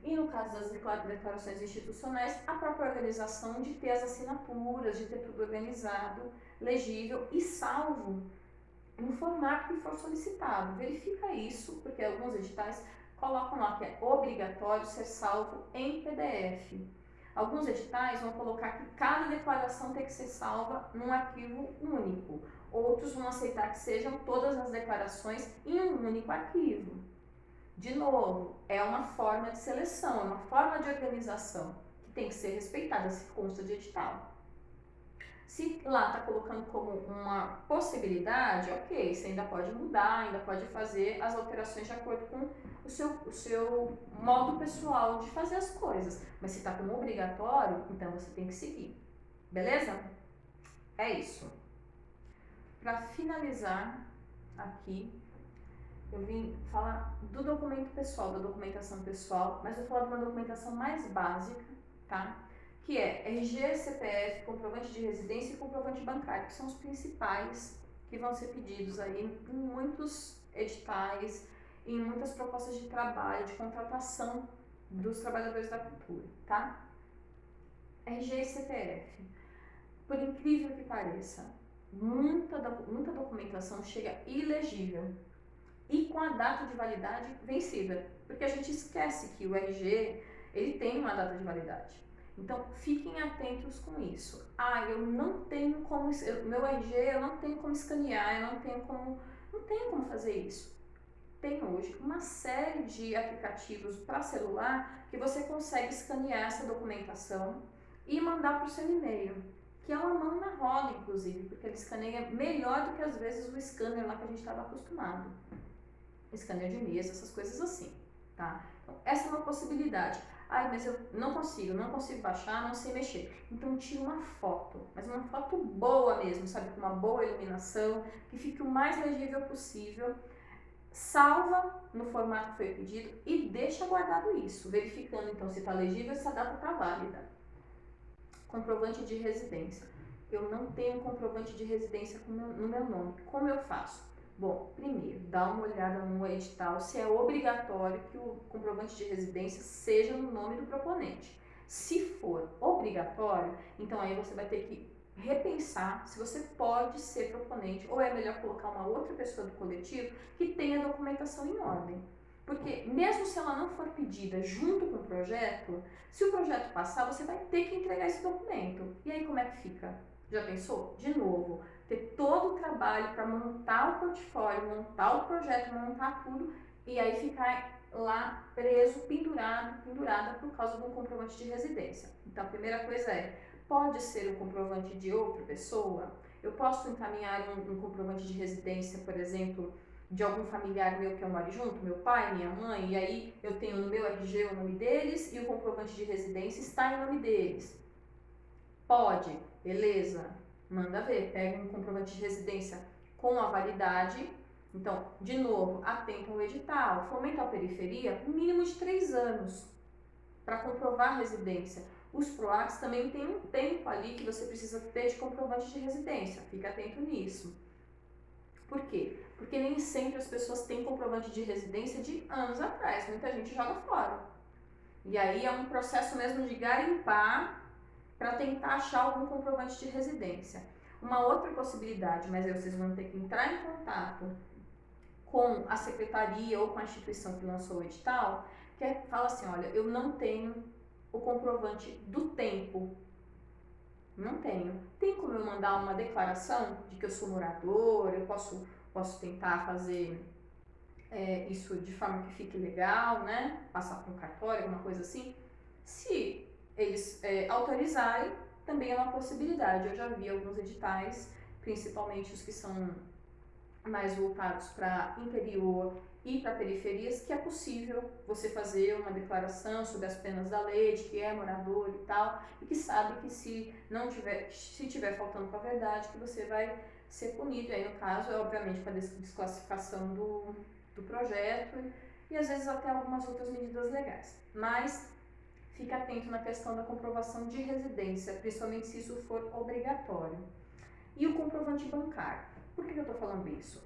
E no caso das declarações institucionais, a própria organização de ter as assinaturas, de ter tudo organizado, legível e salvo no formato que for solicitado. Verifica isso, porque alguns editais colocam lá que é obrigatório ser salvo em PDF. Alguns editais vão colocar que cada declaração tem que ser salva num arquivo único. Outros vão aceitar que sejam todas as declarações em um único arquivo. De novo, é uma forma de seleção, é uma forma de organização que tem que ser respeitada, se consta de edital. Se lá está colocando como uma possibilidade, ok, você ainda pode mudar, ainda pode fazer as alterações de acordo com o seu modo pessoal de fazer as coisas. Mas se está como obrigatório, então você tem que seguir. Beleza? É isso. Para finalizar aqui, eu vim falar do documento pessoal, da documentação pessoal, mas vou falar de uma documentação mais básica, tá? Que é RG, CPF, comprovante de residência e comprovante bancário, que são os principais que vão ser pedidos aí em muitos editais, em muitas propostas de trabalho, de contratação dos trabalhadores da cultura, tá? RG e CPF. Por incrível que pareça, muita documentação chega ilegível e com a data de validade vencida, porque a gente esquece que o RG ele tem uma data de validade. Então, fiquem atentos com isso. Eu não tenho como, meu RG eu não tenho como escanear, eu não tenho como fazer isso. Tem hoje uma série de aplicativos para celular que você consegue escanear essa documentação e mandar para o seu e-mail, que é uma mão na roda, inclusive, porque ele escaneia melhor do que às vezes o scanner lá que a gente estava acostumado. Scanner de mesa, essas coisas assim, tá? Então, essa é uma possibilidade. Mas eu não consigo baixar, não sei mexer. Então, tira uma foto, mas uma foto boa mesmo, sabe? Com uma boa iluminação, que fique o mais legível possível. Salva no formato que foi pedido e deixa guardado isso, verificando então se está legível e se a data está válida. Comprovante de residência. Eu não tenho comprovante de residência no meu nome. Como eu faço? Bom, primeiro, dá uma olhada no edital se é obrigatório que o comprovante de residência seja no nome do proponente. Se for obrigatório, então aí você vai ter que repensar se você pode ser proponente ou é melhor colocar uma outra pessoa do coletivo que tenha a documentação em ordem. Porque mesmo se ela não for pedida junto com o projeto, se o projeto passar, você vai ter que entregar esse documento. E aí como é que fica? Já pensou? De novo, ter todo o trabalho para montar o portfólio, montar o projeto, montar tudo e aí ficar lá preso, pendurada por causa de um comprovante de residência. Então a primeira coisa é, pode ser um comprovante de outra pessoa? Eu posso encaminhar um comprovante de residência, por exemplo, de algum familiar meu que eu moro junto, meu pai, minha mãe, e aí eu tenho no meu RG o nome deles e o comprovante de residência está em nome deles. Pode, beleza, manda ver, pega um comprovante de residência com a validade. Então, de novo, atenta ao edital, fomenta a periferia, mínimo de 3 anos para comprovar a residência. Os PROACs também tem um tempo ali que você precisa ter de comprovante de residência, fica atento nisso. Por quê? Porque nem sempre as pessoas têm comprovante de residência de anos atrás, muita gente joga fora. E aí é um processo mesmo de garimpar para tentar achar algum comprovante de residência. Uma outra possibilidade, mas aí vocês vão ter que entrar em contato com a secretaria ou com a instituição que lançou o edital, que fala assim, olha, eu não tenho o comprovante do tempo. Não tenho. Tem como eu mandar uma declaração de que eu sou morador, eu posso tentar fazer isso de forma que fique legal, né? Passar por um cartório, alguma coisa assim. Se eles autorizarem, também é uma possibilidade. Eu já vi alguns editais, principalmente os que são mais voltados para interior ir para periferias, que é possível você fazer uma declaração sobre as penas da lei, de que é morador e tal, e que sabe que se tiver faltando com a verdade, que você vai ser punido. E aí, no caso, é obviamente com a desclassificação do projeto e às vezes até algumas outras medidas legais. Mas fique atento na questão da comprovação de residência, principalmente se isso for obrigatório. E o comprovante bancário. Por que eu estou falando isso?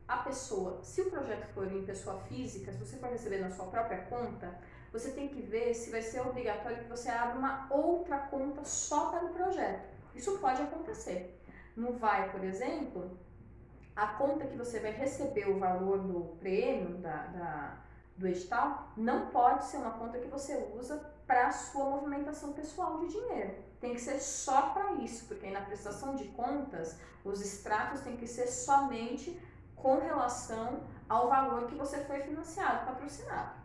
A pessoa, se o projeto for em pessoa física, se você for receber na sua própria conta, você tem que ver se vai ser obrigatório que você abra uma outra conta só para o projeto. Isso pode acontecer. No VAI, por exemplo, a conta que você vai receber o valor do prêmio, do edital, não pode ser uma conta que você usa para a sua movimentação pessoal de dinheiro. Tem que ser só para isso, porque aí na prestação de contas, os extratos têm que ser somente com relação ao valor que você foi financiado, patrocinado.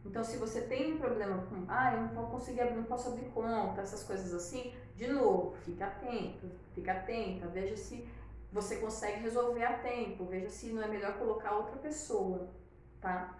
Então, se você tem um problema com, eu não vou conseguir abrir, não posso abrir conta, essas coisas assim, de novo, fica atenta, veja se você consegue resolver a tempo, veja se não é melhor colocar outra pessoa, tá?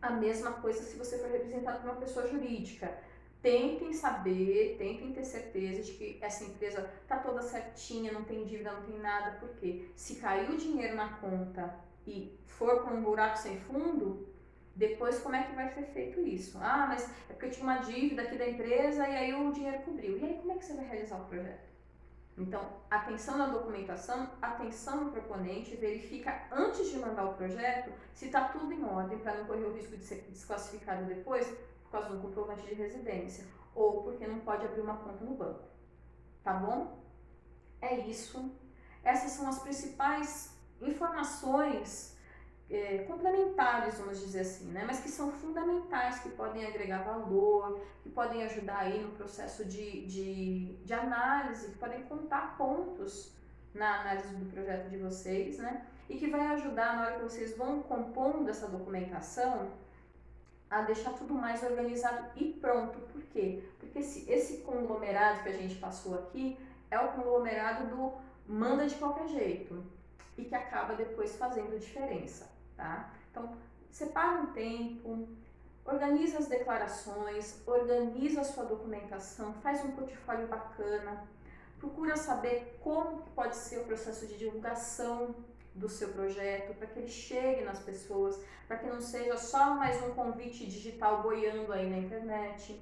A mesma coisa se você for representado por uma pessoa jurídica. Tentem saber, tentem ter certeza de que essa empresa tá toda certinha, não tem dívida, não tem nada, porque se cair o dinheiro na conta e for com um buraco sem fundo, depois como é que vai ser feito isso? Mas é porque eu tinha uma dívida aqui da empresa e aí o dinheiro cobriu. E aí como é que você vai realizar o projeto? Então, atenção na documentação, atenção no proponente, verifica antes de mandar o projeto se está tudo em ordem para não correr o risco de ser desclassificado depois por causa de um comprovante de residência ou porque não pode abrir uma conta no banco, tá bom? É isso. Essas são as principais informações complementares, vamos dizer assim, né? Mas que são fundamentais, que podem agregar valor, que podem ajudar aí no processo de análise, que podem contar pontos na análise do projeto de vocês, né? E que vai ajudar na hora que vocês vão compondo essa documentação a deixar tudo mais organizado e pronto. Por quê? Porque esse conglomerado que a gente passou aqui é o conglomerado do manda de qualquer jeito e que acaba depois fazendo diferença, tá? Então, separa um tempo, organiza as declarações, organiza a sua documentação, faz um portfólio bacana, procura saber como que pode ser o processo de divulgação do seu projeto, para que ele chegue nas pessoas, para que não seja só mais um convite digital boiando aí na internet.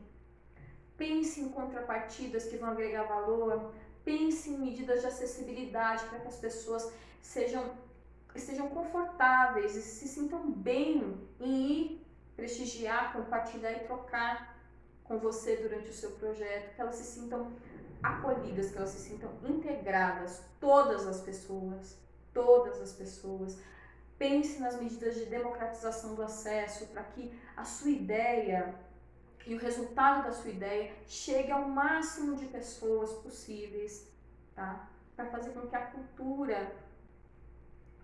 Pense em contrapartidas que vão agregar valor, pense em medidas de acessibilidade para que as pessoas estejam confortáveis e se sintam bem em ir prestigiar, compartilhar e trocar com você durante o seu projeto, que elas se sintam acolhidas, que elas se sintam integradas, todas as pessoas. Pense nas medidas de democratização do acesso para que a sua ideia e o resultado da sua ideia chegue ao máximo de pessoas possíveis, tá? Para fazer com que a cultura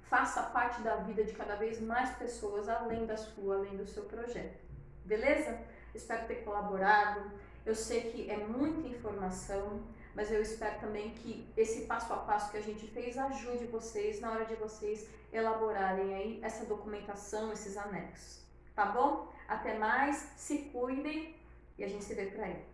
faça parte da vida de cada vez mais pessoas, além da sua, além do seu projeto. Beleza? Espero ter colaborado. Eu sei que é muita informação, mas eu espero também que esse passo a passo que a gente fez ajude vocês na hora de vocês elaborarem aí essa documentação, esses anexos. Tá bom? Até mais, se cuidem e a gente se vê por aí.